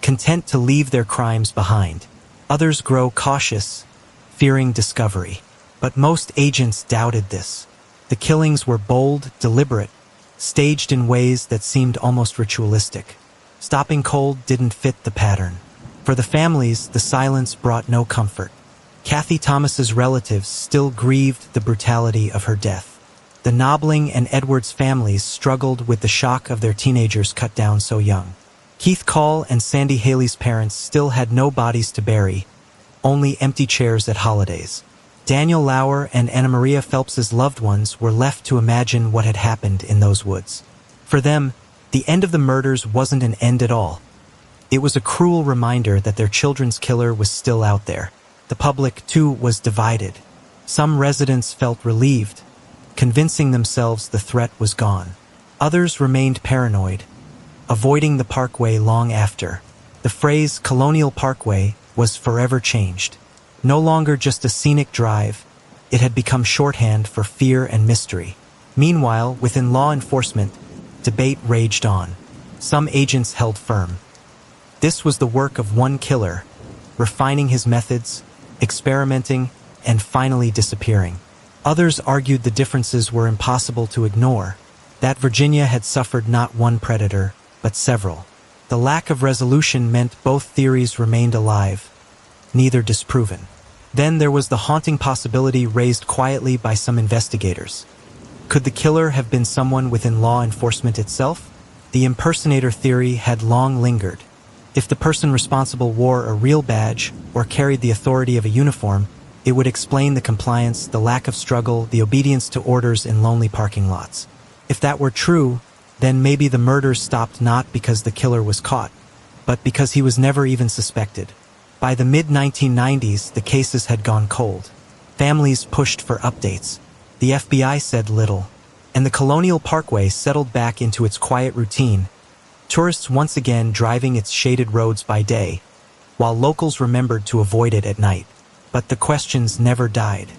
Speaker 1: content to leave their crimes behind. Others grow cautious, fearing discovery. But most agents doubted this. The killings were bold, deliberate, staged in ways that seemed almost ritualistic. Stopping cold didn't fit the pattern. For the families, the silence brought no comfort. Cathy Thomas's relatives still grieved the brutality of her death. The Knobling and Edwards families struggled with the shock of their teenagers cut down so young. Keith Call and Sandy Haley's parents still had no bodies to bury, only empty chairs at holidays. Daniel Lauer and Anna Maria Phelps's loved ones were left to imagine what had happened in those woods. For them, the end of the murders wasn't an end at all. It was a cruel reminder that their children's killer was still out there. The public, too, was divided. Some residents felt relieved, convincing themselves the threat was gone. Others remained paranoid, avoiding the Parkway long after. The phrase Colonial Parkway was forever changed. No longer just a scenic drive, it had become shorthand for fear and mystery. Meanwhile, within law enforcement, debate raged on. Some agents held firm. This was the work of one killer, refining his methods, experimenting, and finally disappearing. Others argued the differences were impossible to ignore, that Virginia had suffered not one predator, but several. The lack of resolution meant both theories remained alive, neither disproven. Then there was the haunting possibility raised quietly by some investigators. Could the killer have been someone within law enforcement itself? The impersonator theory had long lingered. If the person responsible wore a real badge or carried the authority of a uniform, it would explain the compliance, the lack of struggle, the obedience to orders in lonely parking lots. If that were true, then maybe the murders stopped not because the killer was caught, but because he was never even suspected. By the mid-1990s, the cases had gone cold. Families pushed for updates. The FBI said little, and the Colonial Parkway settled back into its quiet routine, tourists once again driving its shaded roads by day, while locals remembered to avoid it at night. But the questions never died.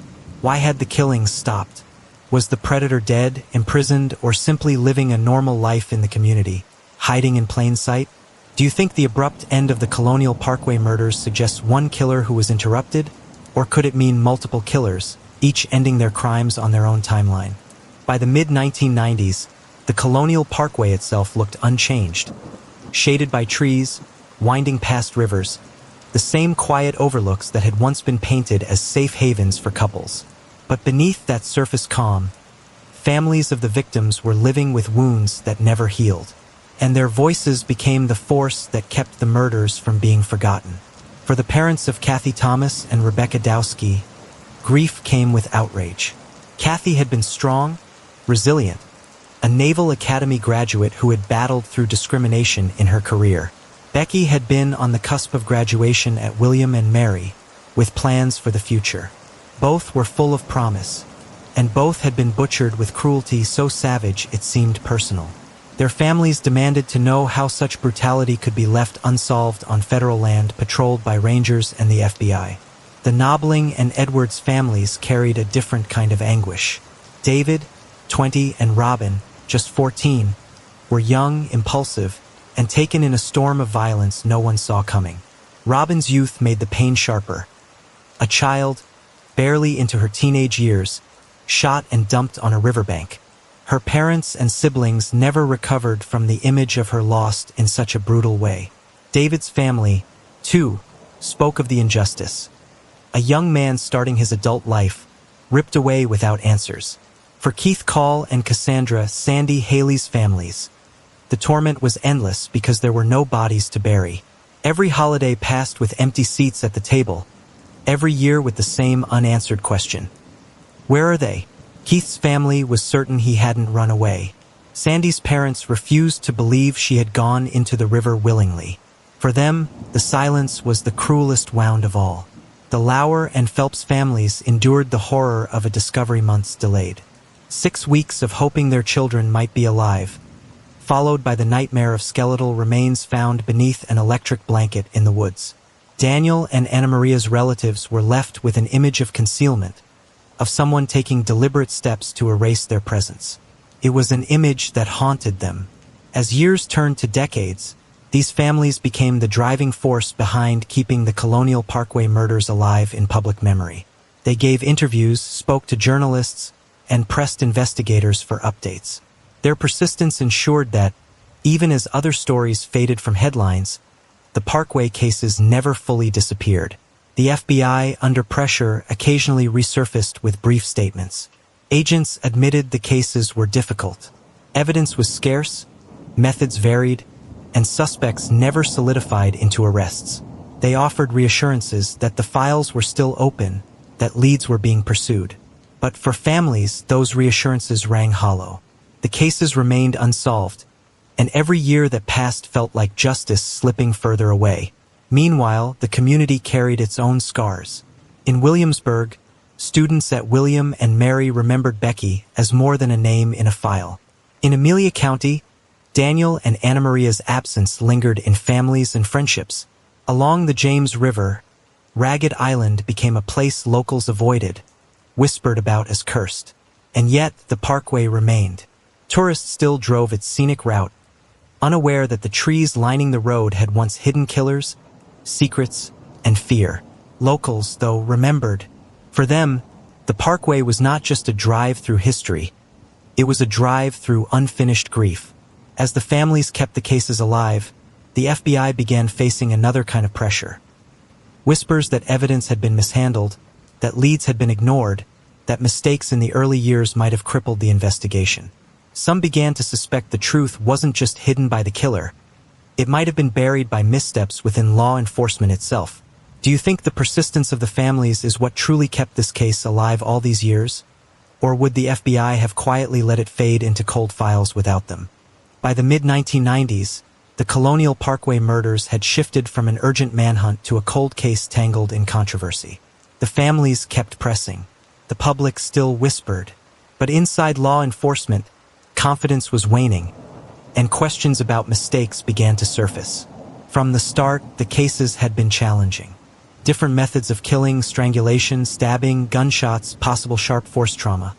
Speaker 1: Why had the killings stopped? Was the predator dead, imprisoned, or simply living a normal life in the community, hiding in plain sight? Do you think the abrupt end of the Colonial Parkway murders suggests one killer who was interrupted? Or could it mean multiple killers, each ending their crimes on their own timeline? By the mid-1990s, the Colonial Parkway itself looked unchanged. Shaded by trees, winding past rivers, the same quiet overlooks that had once been painted as safe havens for couples. But beneath that surface calm, families of the victims were living with wounds that never healed, and their voices became the force that kept the murders from being forgotten. For the parents of Cathy Thomas and Rebecca Dowski, grief came with outrage. Cathy had been strong, resilient, a Naval Academy graduate who had battled through discrimination in her career. Becky had been on the cusp of graduation at William and Mary, with plans for the future. Both were full of promise, and both had been butchered with cruelty so savage it seemed personal. Their families demanded to know how such brutality could be left unsolved on federal land patrolled by Rangers and the FBI. The Knobling and Edwards families carried a different kind of anguish. David, 20, and Robin, just 14, were young, impulsive, and taken in a storm of violence no one saw coming. Robin's youth made the pain sharper. A child, barely into her teenage years, shot and dumped on a riverbank. Her parents and siblings never recovered from the image of her lost in such a brutal way. David's family, too, spoke of the injustice. A young man starting his adult life, ripped away without answers. For Keith Call and Cassandra Sandy Haley's families, the torment was endless because there were no bodies to bury. Every holiday passed with empty seats at the table, every year with the same unanswered question. Where are they? Keith's family was certain he hadn't run away. Sandy's parents refused to believe she had gone into the river willingly. For them, the silence was the cruelest wound of all. The Lauer and Phelps families endured the horror of a discovery months delayed. 6 weeks of hoping their children might be alive, followed by the nightmare of skeletal remains found beneath an electric blanket in the woods. Daniel and Anna Maria's relatives were left with an image of concealment, of someone taking deliberate steps to erase their presence. It was an image that haunted them. As years turned to decades, these families became the driving force behind keeping the Colonial Parkway murders alive in public memory. They gave interviews, spoke to journalists, and pressed investigators for updates. Their persistence ensured that, even as other stories faded from headlines, the Parkway cases never fully disappeared. The FBI, under pressure, occasionally resurfaced with brief statements. Agents admitted the cases were difficult. Evidence was scarce, methods varied, and suspects never solidified into arrests. They offered reassurances that the files were still open, that leads were being pursued. But for families, those reassurances rang hollow. The cases remained unsolved, and every year that passed felt like justice slipping further away. Meanwhile, the community carried its own scars. In Williamsburg, students at William and Mary remembered Becky as more than a name in a file. In Amelia County, Daniel and Anna Maria's absence lingered in families and friendships. Along the James River, Ragged Island became a place locals avoided, whispered about as cursed. And yet, the Parkway remained. Tourists still drove its scenic route, unaware that the trees lining the road had once hidden killers, secrets, and fear. Locals, though, remembered. For them, the Parkway was not just a drive through history. It was a drive through unfinished grief. As the families kept the cases alive, the FBI began facing another kind of pressure. Whispers that evidence had been mishandled, that leads had been ignored, that mistakes in the early years might have crippled the investigation. Some began to suspect the truth wasn't just hidden by the killer. It might have been buried by missteps within law enforcement itself. Do you think the persistence of the families is what truly kept this case alive all these years? Or would the FBI have quietly let it fade into cold files without them? By the mid-1990s, the Colonial Parkway murders had shifted from an urgent manhunt to a cold case tangled in controversy. The families kept pressing. The public still whispered. But inside law enforcement, confidence was waning, and questions about mistakes began to surface. From the start, the cases had been challenging. Different methods of killing, strangulation, stabbing, gunshots, possible sharp force trauma,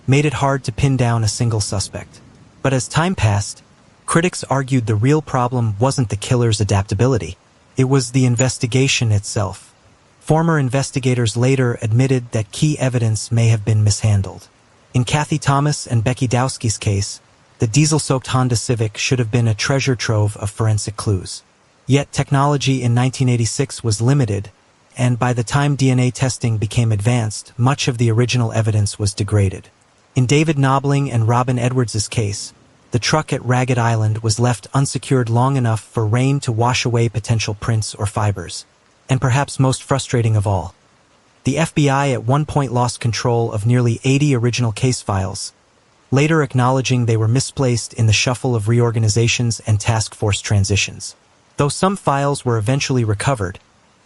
Speaker 1: made it hard to pin down a single suspect. But as time passed, critics argued the real problem wasn't the killer's adaptability. It was the investigation itself. Former investigators later admitted that key evidence may have been mishandled. In Cathy Thomas and Becky Dowski's case, the diesel-soaked Honda Civic should have been a treasure trove of forensic clues. Yet technology in 1986 was limited, and by the time DNA testing became advanced, much of the original evidence was degraded. In David Knobling and Robin Edwards' case, the truck at Ragged Island was left unsecured long enough for rain to wash away potential prints or fibers. And perhaps most frustrating of all, the FBI at one point lost control of nearly 80 original case files, later acknowledging they were misplaced in the shuffle of reorganizations and task force transitions. Though some files were eventually recovered,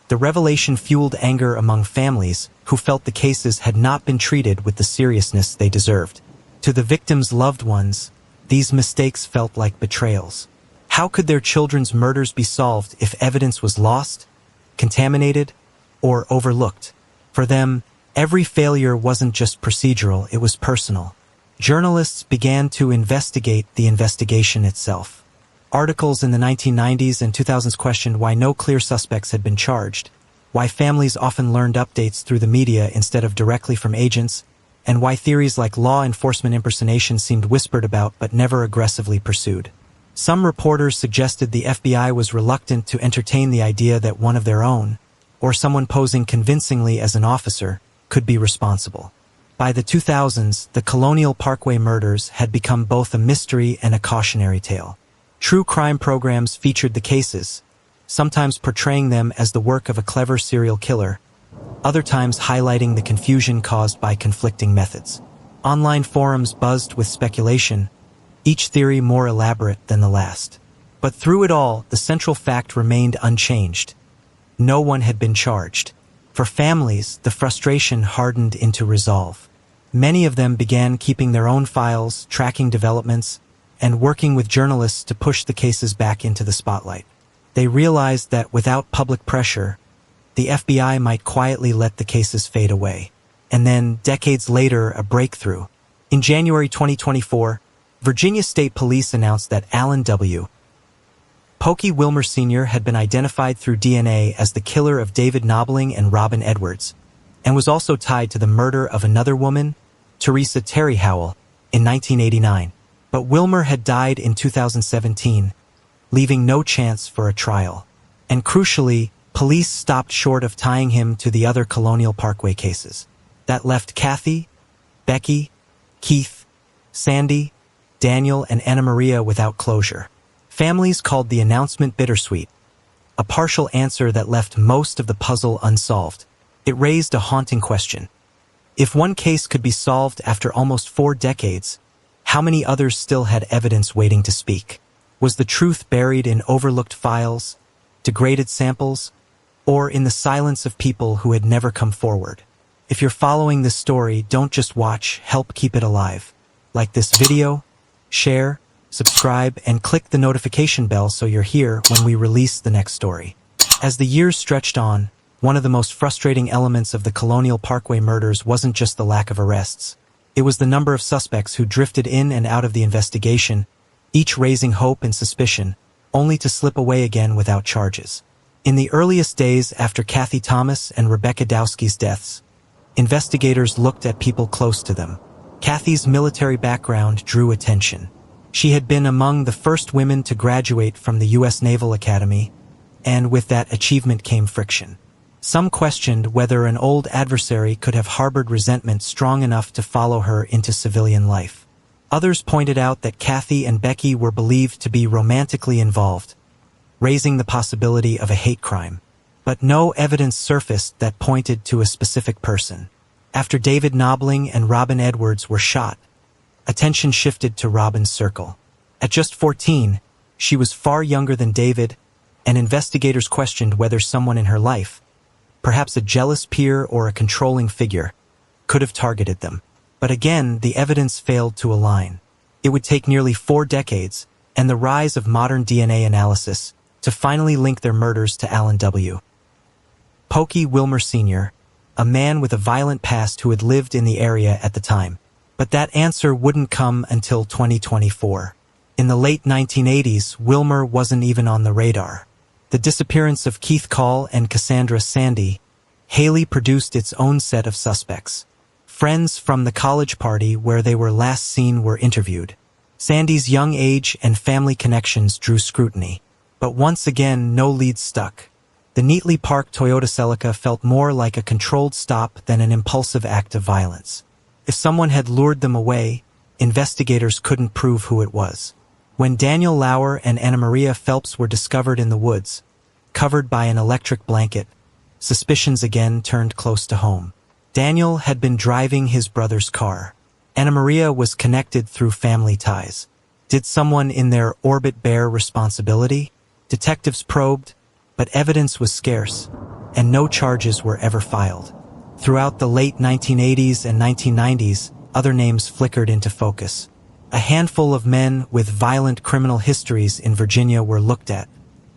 Speaker 1: the revelation fueled anger among families who felt the cases had not been treated with the seriousness they deserved. To the victims' loved ones, these mistakes felt like betrayals. How could their children's murders be solved if evidence was lost, contaminated, or overlooked? For them, every failure wasn't just procedural, it was personal. Journalists began to investigate the investigation itself. Articles in the 1990s and 2000s questioned why no clear suspects had been charged, why families often learned updates through the media instead of directly from agents, and why theories like law enforcement impersonation seemed whispered about but never aggressively pursued. Some reporters suggested the FBI was reluctant to entertain the idea that one of their own, or someone posing convincingly as an officer, could be responsible. By the 2000s, the Colonial Parkway murders had become both a mystery and a cautionary tale. True crime programs featured the cases, sometimes portraying them as the work of a clever serial killer, other times highlighting the confusion caused by conflicting methods. Online forums buzzed with speculation, each theory more elaborate than the last. But through it all, the central fact remained unchanged. No one had been charged. For families, the frustration hardened into resolve. Many of them began keeping their own files, tracking developments, and working with journalists to push the cases back into the spotlight. They realized that without public pressure, the FBI might quietly let the cases fade away. And then, decades later, a breakthrough. In January 2024, Virginia State Police announced that Alan W. Pokey Wilmer Sr. had been identified through DNA as the killer of David Knobling and Robin Edwards, and was also tied to the murder of another woman, Teresa Terry Howell, in 1989. But Wilmer had died in 2017, leaving no chance for a trial. And crucially, police stopped short of tying him to the other Colonial Parkway cases. That left Cathy, Becky, Keith, Sandy, Daniel, and Anna Maria without closure. Families called the announcement bittersweet, a partial answer that left most of the puzzle unsolved. It raised a haunting question. If one case could be solved after almost 4 decades, how many others still had evidence waiting to speak? Was the truth buried in overlooked files, degraded samples, or in the silence of people who had never come forward? If you're following this story, don't just watch, help keep it alive. Like this video, share, subscribe, and click the notification bell so you're here when we release the next story. As the years stretched on, one of the most frustrating elements of the Colonial Parkway murders wasn't just the lack of arrests. It was the number of suspects who drifted in and out of the investigation, each raising hope and suspicion, only to slip away again without charges. In the earliest days after Cathy Thomas and Rebecca Dowski's deaths, investigators looked at people close to them. Cathy's military background drew attention. She had been among the first women to graduate from the U.S. Naval Academy, and with that achievement came friction. Some questioned whether an old adversary could have harbored resentment strong enough to follow her into civilian life. Others pointed out that Cathy and Becky were believed to be romantically involved, raising the possibility of a hate crime. But no evidence surfaced that pointed to a specific person. After David Knobling and Robin Edwards were shot, attention shifted to Robin's circle. At just 14, she was far younger than David, and investigators questioned whether someone in her life, perhaps a jealous peer or a controlling figure, could have targeted them. But again, the evidence failed to align. It would take nearly 4 decades and the rise of modern DNA analysis to finally link their murders to Alan W. Pokey Wilmer Sr., a man with a violent past who had lived in the area at the time. But that answer wouldn't come until 2024. In the late 1980s, Wilmer wasn't even on the radar. The disappearance of Keith Call and Cassandra Sandy, Haley produced its own set of suspects. Friends from the college party where they were last seen were interviewed. Sandy's young age and family connections drew scrutiny. But once again, no leads stuck. The neatly parked Toyota Celica felt more like a controlled stop than an impulsive act of violence. If someone had lured them away, investigators couldn't prove who it was. When Daniel Lauer and Anna Maria Phelps were discovered in the woods, covered by an electric blanket, suspicions again turned close to home. Daniel had been driving his brother's car. Anna Maria was connected through family ties. Did someone in their orbit bear responsibility? Detectives probed, but evidence was scarce, and no charges were ever filed. Throughout the late 1980s and 1990s, other names flickered into focus. A handful of men with violent criminal histories in Virginia were looked at.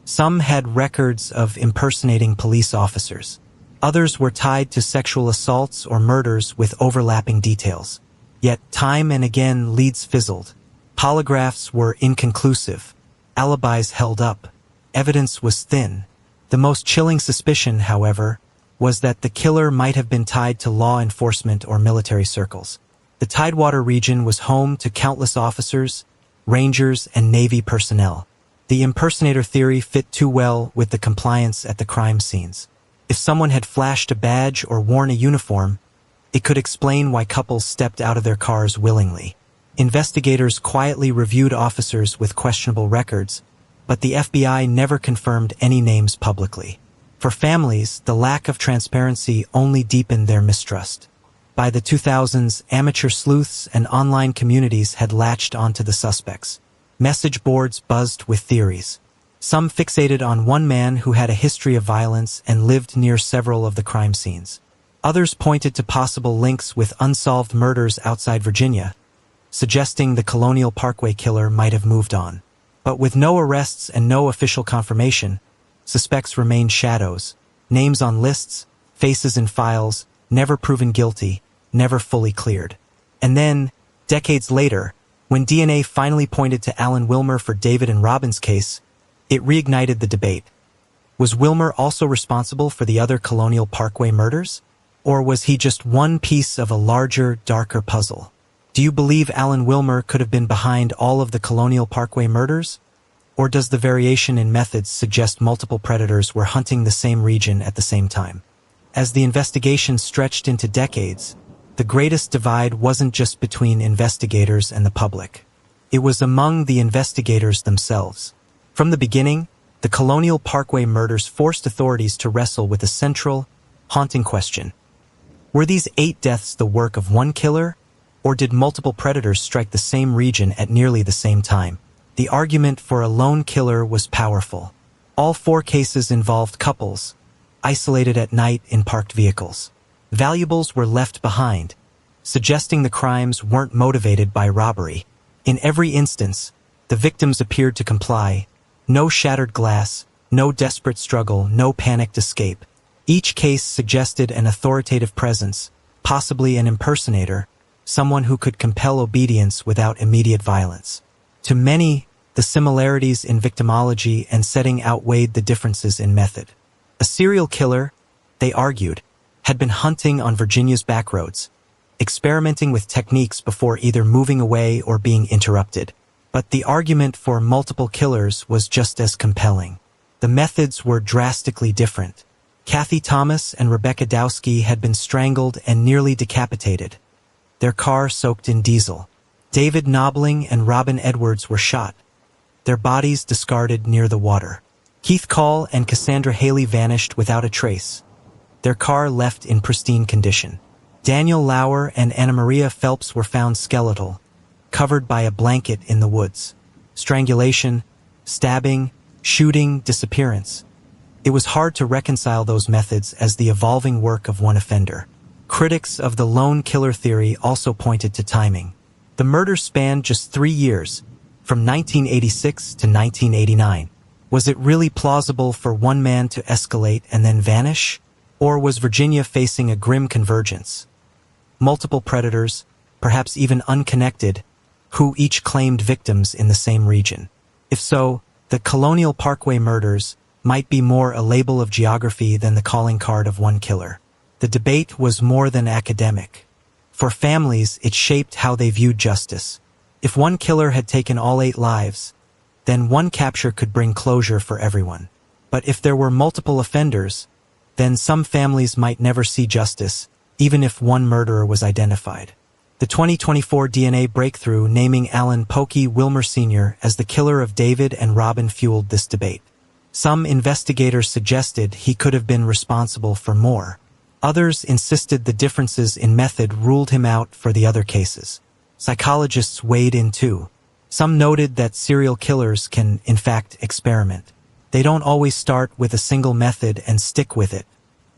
Speaker 1: Some had records of impersonating police officers. Others were tied to sexual assaults or murders with overlapping details. Yet time and again leads fizzled. Polygraphs were inconclusive. Alibis held up. Evidence was thin. The most chilling suspicion, however, was that the killer might have been tied to law enforcement or military circles. The Tidewater region was home to countless officers, rangers, and Navy personnel. The impersonator theory fit too well with the compliance at the crime scenes. If someone had flashed a badge or worn a uniform, it could explain why couples stepped out of their cars willingly. Investigators quietly reviewed officers with questionable records, but the FBI never confirmed any names publicly. For families, the lack of transparency only deepened their mistrust. By the 2000s, amateur sleuths and online communities had latched onto the suspects. Message boards buzzed with theories. Some fixated on one man who had a history of violence and lived near several of the crime scenes. Others pointed to possible links with unsolved murders outside Virginia, suggesting the Colonial Parkway killer might have moved on. But with no arrests and no official confirmation, suspects remained shadows, names on lists, faces in files, never proven guilty, never fully cleared. And then, decades later, when DNA finally pointed to Alan Wilmer for David and Robin's case, it reignited the debate. Was Wilmer also responsible for the other Colonial Parkway murders? Or was he just one piece of a larger, darker puzzle? Do you believe Alan Wilmer could have been behind all of the Colonial Parkway murders? Or does the variation in methods suggest multiple predators were hunting the same region at the same time? As the investigation stretched into decades, the greatest divide wasn't just between investigators and the public. It was among the investigators themselves. From the beginning, the Colonial Parkway murders forced authorities to wrestle with a central, haunting question. Were these 8 deaths the work of one killer, or did multiple predators strike the same region at nearly the same time? The argument for a lone killer was powerful. All 4 cases involved couples, isolated at night in parked vehicles. Valuables were left behind, suggesting the crimes weren't motivated by robbery. In every instance, the victims appeared to comply. No shattered glass, no desperate struggle, no panicked escape. Each case suggested an authoritative presence, possibly an impersonator, someone who could compel obedience without immediate violence. To many, the similarities in victimology and setting outweighed the differences in method. A serial killer, they argued, had been hunting on Virginia's backroads, experimenting with techniques before either moving away or being interrupted. But the argument for multiple killers was just as compelling. The methods were drastically different. Cathy Thomas and Rebecca Dowski had been strangled and nearly decapitated, their car soaked in diesel. David Knobling and Robin Edwards were shot, their bodies discarded near the water. Keith Call and Cassandra Haley vanished without a trace, their car left in pristine condition. Daniel Lauer and Anna Maria Phelps were found skeletal, covered by a blanket in the woods. Strangulation, stabbing, shooting, disappearance. It was hard to reconcile those methods as the evolving work of one offender. Critics of the lone killer theory also pointed to timing. The murders spanned just 3 years, from 1986 to 1989. Was it really plausible for one man to escalate and then vanish? Or was Virginia facing a grim convergence? Multiple predators, perhaps even unconnected, who each claimed victims in the same region. If so, the Colonial Parkway murders might be more a label of geography than the calling card of one killer. The debate was more than academic. For families, it shaped how they viewed justice. If one killer had taken all 8 lives, then one capture could bring closure for everyone. But if there were multiple offenders, then some families might never see justice, even if one murderer was identified. The 2024 DNA breakthrough naming Alan "Pokey" Wilmer Sr. as the killer of David and Robin fueled this debate. Some investigators suggested he could have been responsible for more. Others insisted the differences in method ruled him out for the other cases. Psychologists weighed in too. Some noted that serial killers can, in fact, experiment. They don't always start with a single method and stick with it.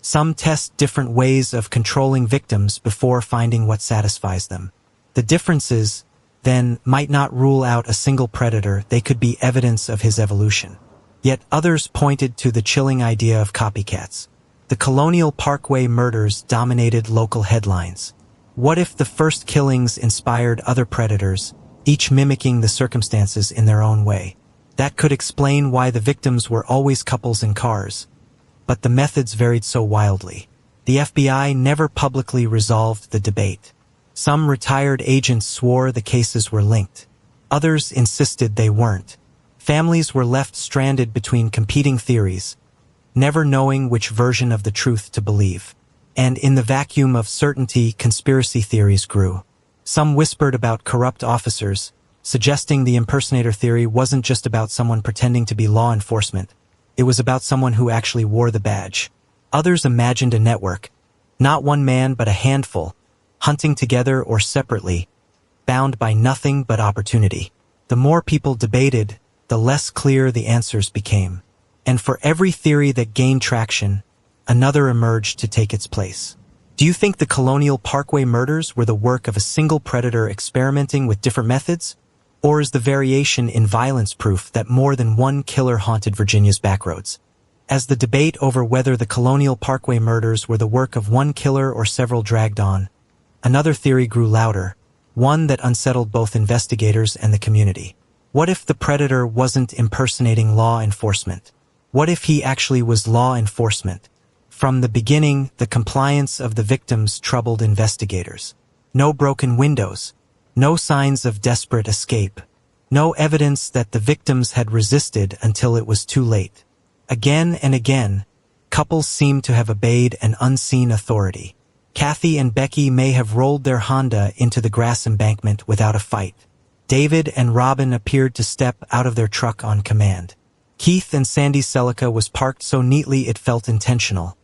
Speaker 1: Some test different ways of controlling victims before finding what satisfies them. The differences, then, might not rule out a single predator, they could be evidence of his evolution. Yet others pointed to the chilling idea of copycats. The Colonial Parkway murders dominated local headlines. What if the first killings inspired other predators, each mimicking the circumstances in their own way? That could explain why the victims were always couples in cars. But the methods varied so wildly. The FBI never publicly resolved the debate. Some retired agents swore the cases were linked. Others insisted they weren't. Families were left stranded between competing theories, never knowing which version of the truth to believe. And in the vacuum of certainty, conspiracy theories grew. Some whispered about corrupt officers, suggesting the impersonator theory wasn't just about someone pretending to be law enforcement. It was about someone who actually wore the badge. Others imagined a network, not one man but a handful, hunting together or separately, bound by nothing but opportunity. The more people debated, the less clear the answers became. And for every theory that gained traction, another emerged to take its place. Do you think the Colonial Parkway murders were the work of a single predator experimenting with different methods? Or is the variation in violence proof that more than one killer haunted Virginia's backroads? As the debate over whether the Colonial Parkway murders were the work of one killer or several dragged on, another theory grew louder, one that unsettled both investigators and the community. What if the predator wasn't impersonating law enforcement? What if he actually was law enforcement? From the beginning, the compliance of the victims troubled investigators. No broken windows. No signs of desperate escape. No evidence that the victims had resisted until it was too late. Again and again, couples seemed to have obeyed an unseen authority. Cathy and Becky may have rolled their Honda into the grass embankment without a fight. David and Robin appeared to step out of their truck on command. Keith and Sandy's Celica was parked so neatly it felt intentional,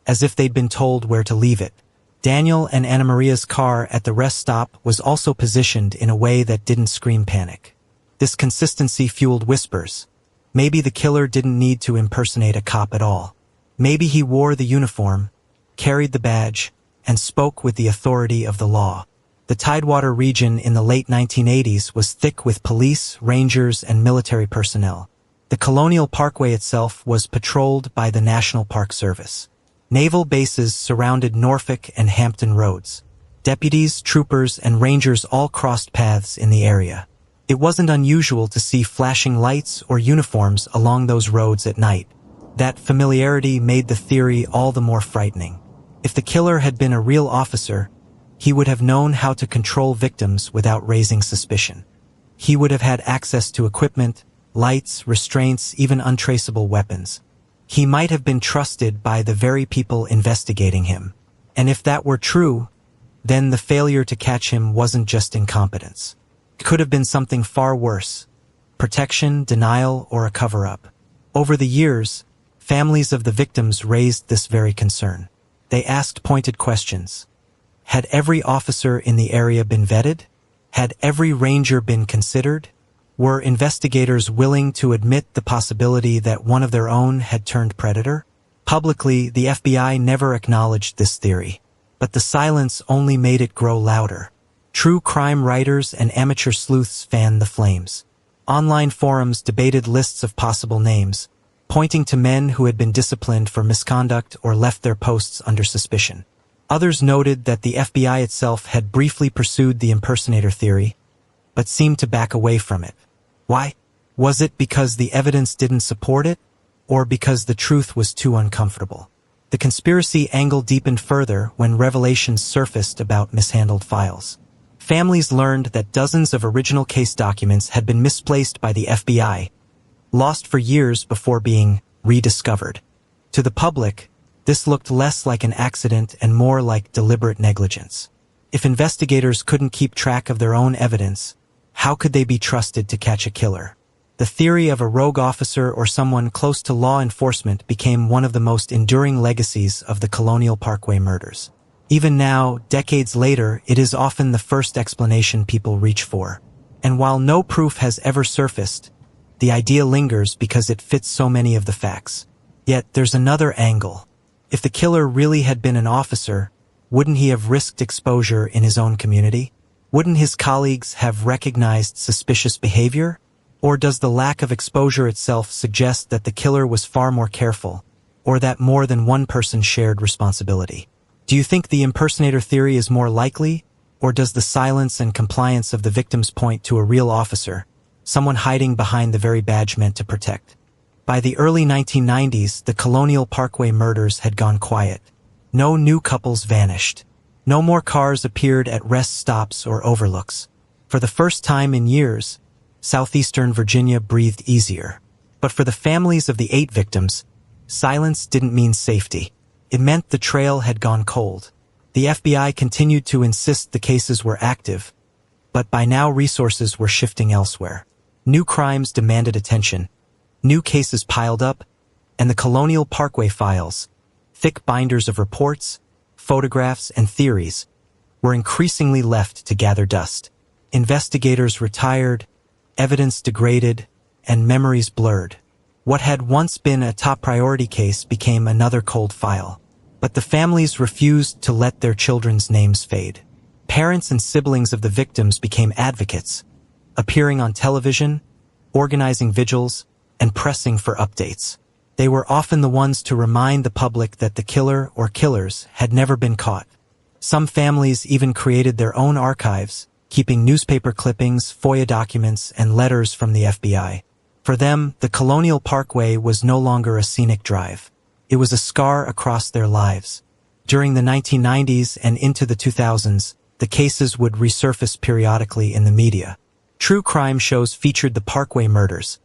Speaker 1: as if they'd been told where to leave it. Daniel and Anna Maria's car at the rest stop was also positioned in a way that didn't scream panic. This consistency fueled whispers. Maybe the killer didn't need to impersonate a cop at all. Maybe he wore the uniform, carried the badge, and spoke with the authority of the law. The Tidewater region in the late 1980s was thick with police, rangers, and military personnel. The Colonial Parkway itself was patrolled by the National Park Service. Naval bases surrounded Norfolk and Hampton roads. Deputies, troopers, and rangers all crossed paths in the area. It wasn't unusual to see flashing lights or uniforms along those roads at night. That familiarity made the theory all the more frightening. If the killer had been a real officer, he would have known how to control victims without raising suspicion. He would have had access to equipment, lights, restraints, even untraceable weapons. He might have been trusted by the very people investigating him. And if that were true, then the failure to catch him wasn't just incompetence. It could have been something far worse: protection, denial, or a cover-up. Over the years, families of the victims raised this very concern. They asked pointed questions. Had every officer in the area been vetted? Had every ranger been considered? Were investigators willing to admit the possibility that one of their own had turned predator? Publicly, the FBI never acknowledged this theory, but the silence only made it grow louder. True crime writers and amateur sleuths fanned the flames. Online forums debated lists of possible names, pointing to men who had been disciplined for misconduct or left their posts under suspicion. Others noted that the FBI itself had briefly pursued the impersonator theory, but seemed to back away from it. Why? Was it because the evidence didn't support it, or because the truth was too uncomfortable? The conspiracy angle deepened further when revelations surfaced about mishandled files. Families learned that dozens of original case documents had been misplaced by the FBI, lost for years before being rediscovered. To the public, this looked less like an accident and more like deliberate negligence. If investigators couldn't keep track of their own evidence, how could they be trusted to catch a killer? The theory of a rogue officer or someone close to law enforcement became one of the most enduring legacies of the Colonial Parkway murders. Even now, decades later, it is often the first explanation people reach for. And while no proof has ever surfaced, the idea lingers because it fits so many of the facts. Yet, there's another angle. If the killer really had been an officer, wouldn't he have risked exposure in his own community? Wouldn't his colleagues have recognized suspicious behavior? Or does the lack of exposure itself suggest that the killer was far more careful, or that more than one person shared responsibility? Do you think the impersonator theory is more likely, or does the silence and compliance of the victims point to a real officer, someone hiding behind the very badge meant to protect? By the early 1990s, the Colonial Parkway murders had gone quiet. No new couples vanished. No more cars appeared at rest stops or overlooks. For the first time in years, southeastern Virginia breathed easier. But for the families of the 8 victims, silence didn't mean safety. It meant the trail had gone cold. The FBI continued to insist the cases were active, but by now resources were shifting elsewhere. New crimes demanded attention. New cases piled up, and the Colonial Parkway files, thick binders of reports, photographs, and theories, were increasingly left to gather dust. Investigators retired, evidence degraded, and memories blurred. What had once been a top priority case became another cold file. But the families refused to let their children's names fade. Parents and siblings of the victims became advocates, appearing on television, organizing vigils, and pressing for updates. They were often the ones to remind the public that the killer or killers had never been caught. Some families even created their own archives, keeping newspaper clippings, FOIA documents, and letters from the FBI. For them, the Colonial Parkway was no longer a scenic drive. It was a scar across their lives. During the 1990s and into the 2000s, the cases would resurface periodically in the media. True crime shows featured the Parkway murders,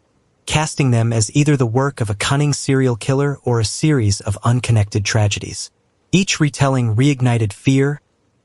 Speaker 1: casting them as either the work of a cunning serial killer or a series of unconnected tragedies. Each retelling reignited fear,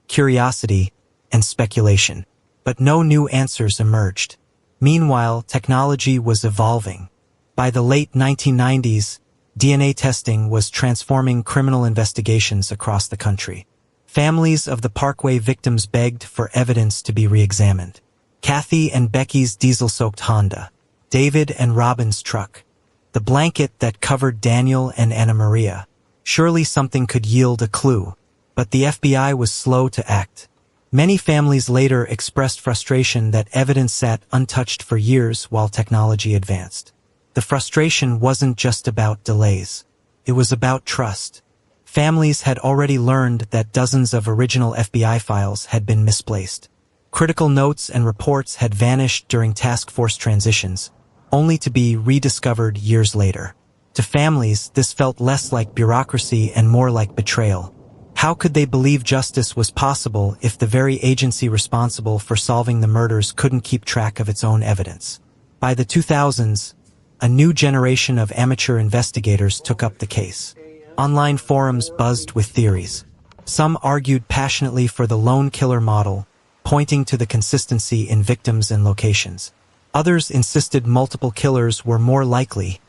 Speaker 1: curiosity, and speculation. But no new answers emerged. Meanwhile, technology was evolving. By the late 1990s, DNA testing was transforming criminal investigations across the country. Families of the Parkway victims begged for evidence to be re-examined. Cathy and Becky's diesel-soaked Honda, David and Robin's truck, the blanket that covered Daniel and Anna Maria. Surely something could yield a clue, but the FBI was slow to act. Many families later expressed frustration that evidence sat untouched for years while technology advanced. The frustration wasn't just about delays. It was about trust. Families had already learned that dozens of original FBI files had been misplaced. Critical notes and reports had vanished during task force transitions, only to be rediscovered years later. To families, this felt less like bureaucracy and more like betrayal. How could they believe justice was possible if the very agency responsible for solving the murders couldn't keep track of its own evidence? By the 2000s, a new generation of amateur investigators took up the case. Online forums buzzed with theories. Some argued passionately for the lone killer model, pointing to the consistency in victims and locations. Others insisted multiple killers were more likely,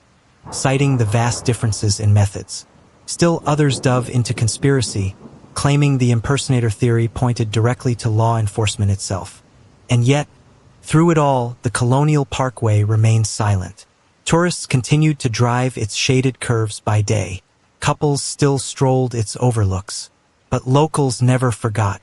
Speaker 1: citing the vast differences in methods. Still others dove into conspiracy, claiming the impersonator theory pointed directly to law enforcement itself. And yet, through it all, the Colonial Parkway remained silent. Tourists continued to drive its shaded curves by day. Couples still strolled its overlooks. But locals never forgot.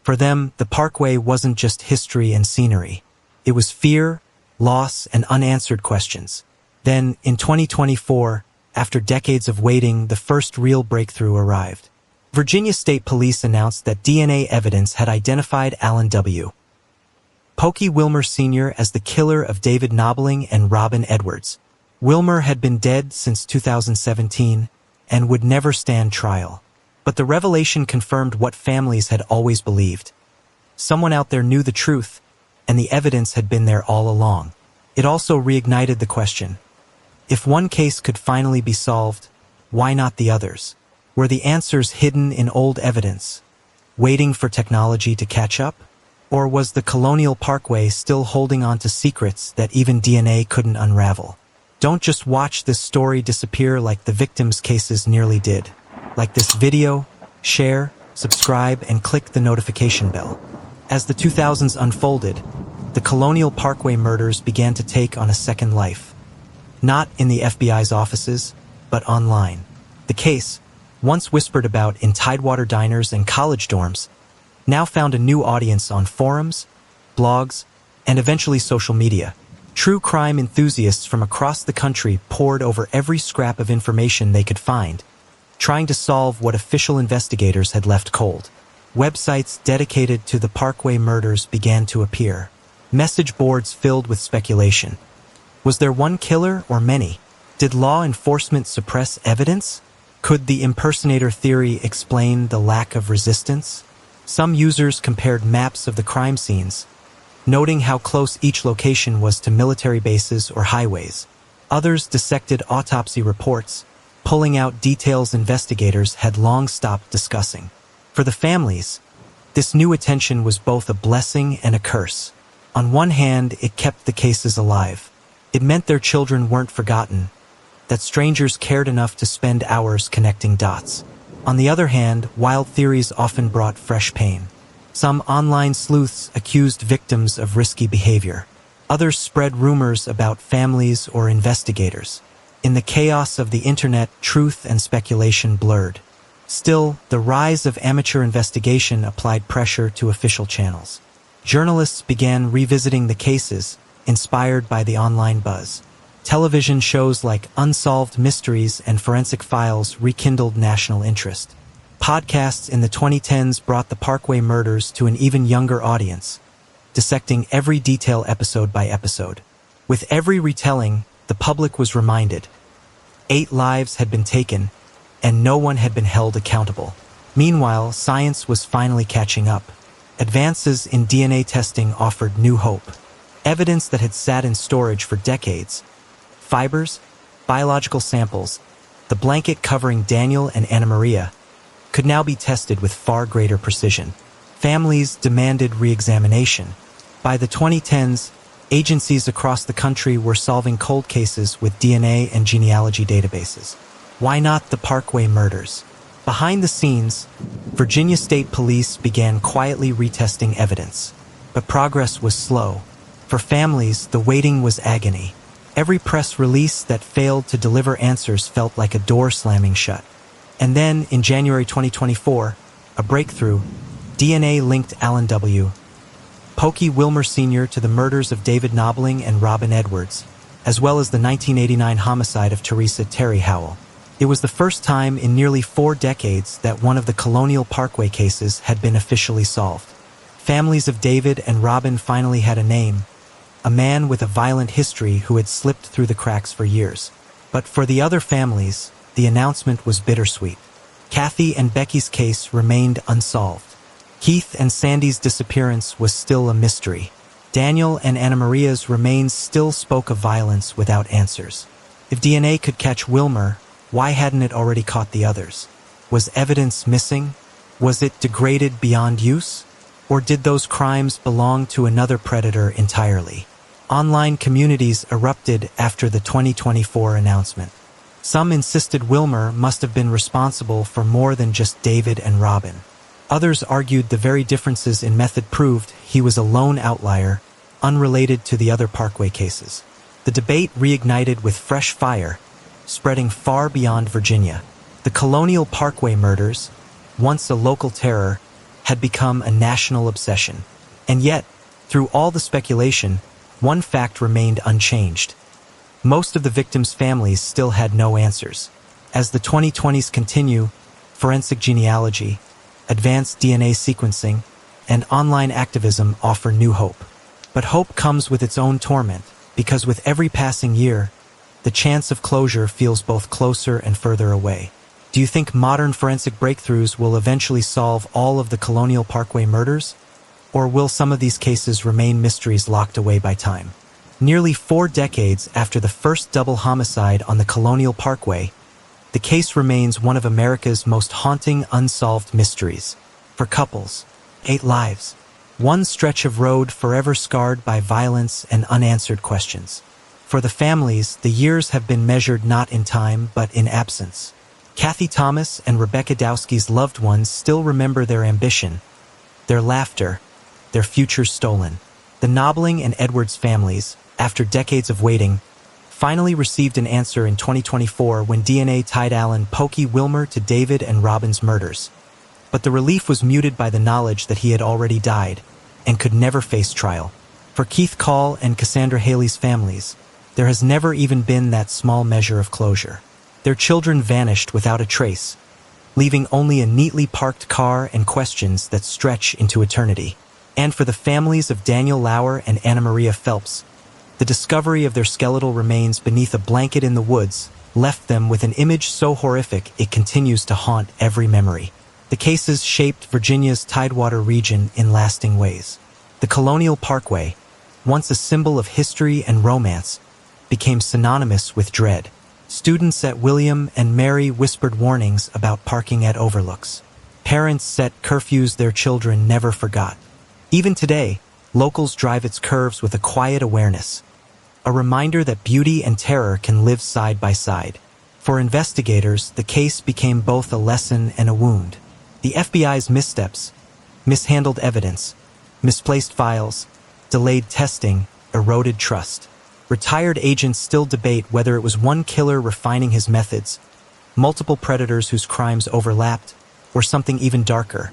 Speaker 1: For them, the Parkway wasn't just history and scenery. It was fear, loss, and unanswered questions. Then, in 2024, after decades of waiting, the first real breakthrough arrived. Virginia State Police announced that DNA evidence had identified Alan W. Pokey Wilmer Sr. as the killer of David Knobling and Robin Edwards. Wilmer had been dead since 2017 and would never stand trial. But the revelation confirmed what families had always believed. Someone out there knew the truth, and the evidence had been there all along. It also reignited the question, If one case could finally be solved, why not the others? Were the answers hidden in old evidence, waiting for technology to catch up? Or was the Colonial Parkway still holding on to secrets that even DNA couldn't unravel? Don't just watch this story disappear like the victims' cases nearly did. Like this video, share, subscribe, and click the notification bell. As the 2000s unfolded, the Colonial Parkway murders began to take on a second life. Not in the FBI's offices, but online. The case, once whispered about in Tidewater diners and college dorms, now found a new audience on forums, blogs, and eventually social media. True crime enthusiasts from across the country pored over every scrap of information they could find, trying to solve what official investigators had left cold. Websites dedicated to the Parkway murders began to appear. Message boards filled with speculation. Was there one killer or many? Did law enforcement suppress evidence? Could the impersonator theory explain the lack of resistance? Some users compared maps of the crime scenes, noting how close each location was to military bases or highways. Others dissected autopsy reports, pulling out details investigators had long stopped discussing. For the families, this new attention was both a blessing and a curse. On one hand, it kept the cases alive. It meant their children weren't forgotten, that strangers cared enough to spend hours connecting dots. On the other hand, wild theories often brought fresh pain. Some online sleuths accused victims of risky behavior. Others spread rumors about families or investigators. In the chaos of the internet, truth and speculation blurred. Still, the rise of amateur investigation applied pressure to official channels. Journalists began revisiting the cases, inspired by the online buzz. Television shows like Unsolved Mysteries and Forensic Files rekindled national interest. Podcasts in the 2010s brought the Parkway murders to an even younger audience, dissecting every detail episode by episode. With every retelling, the public was reminded 8 lives had been taken, and no one had been held accountable. Meanwhile, science was finally catching up. Advances in DNA testing offered new hope. Evidence that had sat in storage for decades, fibers, biological samples, the blanket covering Daniel and Anna Maria, could now be tested with far greater precision. Families demanded re-examination. By the 2010s, agencies across the country were solving cold cases with DNA and genealogy databases. Why not the Parkway murders? Behind the scenes, Virginia State Police began quietly retesting evidence. But progress was slow. For families, the waiting was agony. Every press release that failed to deliver answers felt like a door slamming shut. And then, in January 2024, a breakthrough, DNA linked Alan W. Pokey Wilmer Sr. to the murders of David Knobling and Robin Edwards, as well as the 1989 homicide of Teresa Terry Howell. It was the first time in nearly 4 decades that one of the Colonial Parkway cases had been officially solved. Families of David and Robin finally had a name, a man with a violent history who had slipped through the cracks for years. But for the other families, the announcement was bittersweet. Cathy and Becky's case remained unsolved. Keith and Sandy's disappearance was still a mystery. Daniel and Anna Maria's remains still spoke of violence without answers. If DNA could catch Wilmer, why hadn't it already caught the others? Was evidence missing? Was it degraded beyond use? Or did those crimes belong to another predator entirely? Online communities erupted after the 2024 announcement. Some insisted Wilmer must have been responsible for more than just David and Robin. Others argued the very differences in method proved he was a lone outlier, unrelated to the other Parkway cases. The debate reignited with fresh fire, spreading far beyond Virginia. The Colonial Parkway murders, once a local terror, had become a national obsession. And yet, through all the speculation, one fact remained unchanged. Most of the victims' families still had no answers. As the 2020s continue, forensic genealogy, advanced DNA sequencing, and online activism offer new hope. But hope comes with its own torment, because with every passing year, the chance of closure feels both closer and further away. Do you think modern forensic breakthroughs will eventually solve all of the Colonial Parkway murders? Or will some of these cases remain mysteries locked away by time? Nearly 4 decades after the first double homicide on the Colonial Parkway, the case remains one of America's most haunting unsolved mysteries. For couples, 8 lives. One stretch of road forever scarred by violence and unanswered questions. For the families, the years have been measured not in time but in absence. Cathy Thomas and Rebecca Dowski's loved ones still remember their ambition, their laughter, their futures stolen. The Knobling and Edwards families, after decades of waiting, finally received an answer in 2024 when DNA tied Alan "Pokey" Wilmer to David and Robin's murders. But the relief was muted by the knowledge that he had already died and could never face trial. For Keith Call and Cassandra Haley's families, there has never even been that small measure of closure. Their children vanished without a trace, leaving only a neatly parked car and questions that stretch into eternity. And for the families of Daniel Lauer and Anna Maria Phelps, the discovery of their skeletal remains beneath a blanket in the woods left them with an image so horrific it continues to haunt every memory. The cases shaped Virginia's Tidewater region in lasting ways. The Colonial Parkway, once a symbol of history and romance, became synonymous with dread. Students at William and Mary whispered warnings about parking at overlooks. Parents set curfews their children never forgot. Even today, locals drive its curves with a quiet awareness, a reminder that beauty and terror can live side by side. For investigators, the case became both a lesson and a wound. The FBI's missteps, mishandled evidence, misplaced files, delayed testing, eroded trust. Retired agents still debate whether it was one killer refining his methods, multiple predators whose crimes overlapped, or something even darker.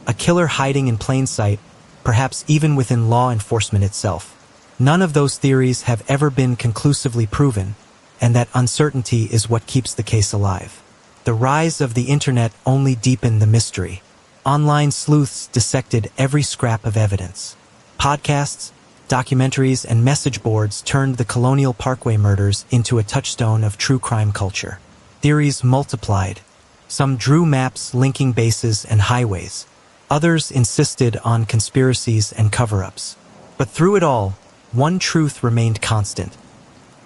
Speaker 1: A killer hiding in plain sight, perhaps even within law enforcement itself. None of those theories have ever been conclusively proven, and that uncertainty is what keeps the case alive. The rise of the internet only deepened the mystery. Online sleuths dissected every scrap of evidence. Podcasts, documentaries, and message boards turned the Colonial Parkway murders into a touchstone of true crime culture. Theories multiplied. Some drew maps linking bases and highways. Others insisted on conspiracies and cover-ups. But through it all, one truth remained constant.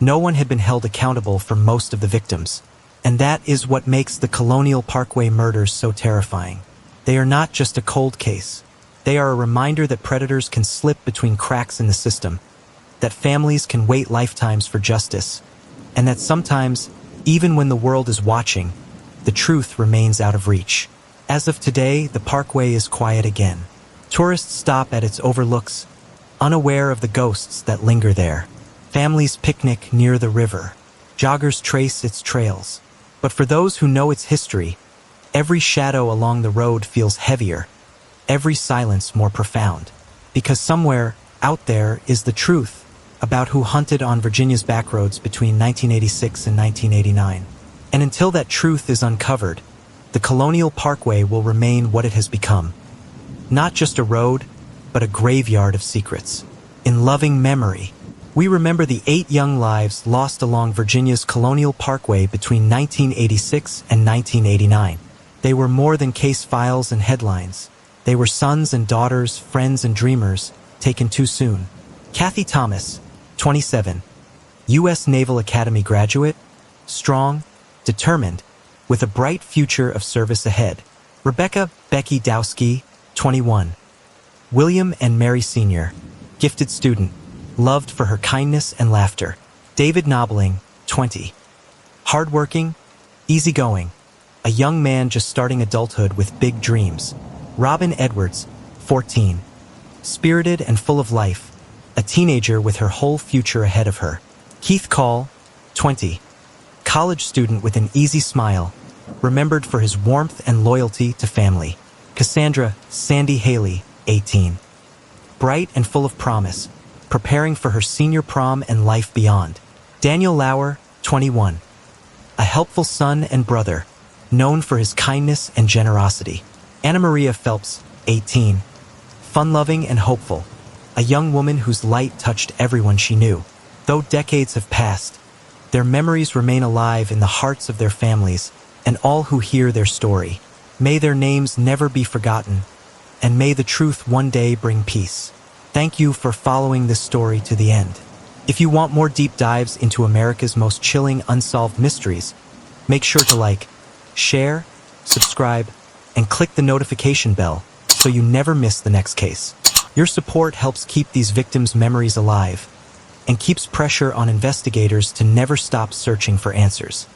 Speaker 1: No one had been held accountable for most of the victims. And that is what makes the Colonial Parkway murders so terrifying. They are not just a cold case. They are a reminder that predators can slip between cracks in the system, that families can wait lifetimes for justice, and that sometimes, even when the world is watching, the truth remains out of reach. As of today, the Parkway is quiet again. Tourists stop at its overlooks, unaware of the ghosts that linger there. Families picnic near the river. Joggers trace its trails. But for those who know its history, every shadow along the road feels heavier, every silence more profound. Because somewhere out there is the truth about who hunted on Virginia's backroads between 1986 and 1989. And until that truth is uncovered, the Colonial Parkway will remain what it has become. Not just a road, but a graveyard of secrets. In loving memory, we remember the 8 young lives lost along Virginia's Colonial Parkway between 1986 and 1989. They were more than case files and headlines. They were sons and daughters, friends and dreamers, taken too soon. Cathy Thomas, 27, U.S. Naval Academy graduate, strong, determined, with a bright future of service ahead. Rebecca "Becky" Dowski, 21, William and Mary Sr., gifted student, loved for her kindness and laughter. David Knobling, 20, hardworking, easygoing, a young man just starting adulthood with big dreams. Robin Edwards, 14, spirited and full of life, a teenager with her whole future ahead of her. Keith Call, 20, college student with an easy smile, remembered for his warmth and loyalty to family. Cassandra "Sandy" Haley, 18, bright and full of promise, preparing for her senior prom and life beyond. Daniel Lauer, 21, a helpful son and brother, known for his kindness and generosity. Anna Maria Phelps, 18, fun-loving and hopeful, a young woman whose light touched everyone she knew. Though decades have passed, their memories remain alive in the hearts of their families and all who hear their story. May their names never be forgotten, and may the truth one day bring peace. Thank you for following this story to the end. If you want more deep dives into America's most chilling unsolved mysteries, make sure to like, share, subscribe, and click the notification bell so you never miss the next case. Your support helps keep these victims' memories alive and keeps pressure on investigators to never stop searching for answers.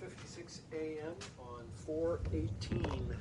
Speaker 2: 12:56 a.m. on 4/18.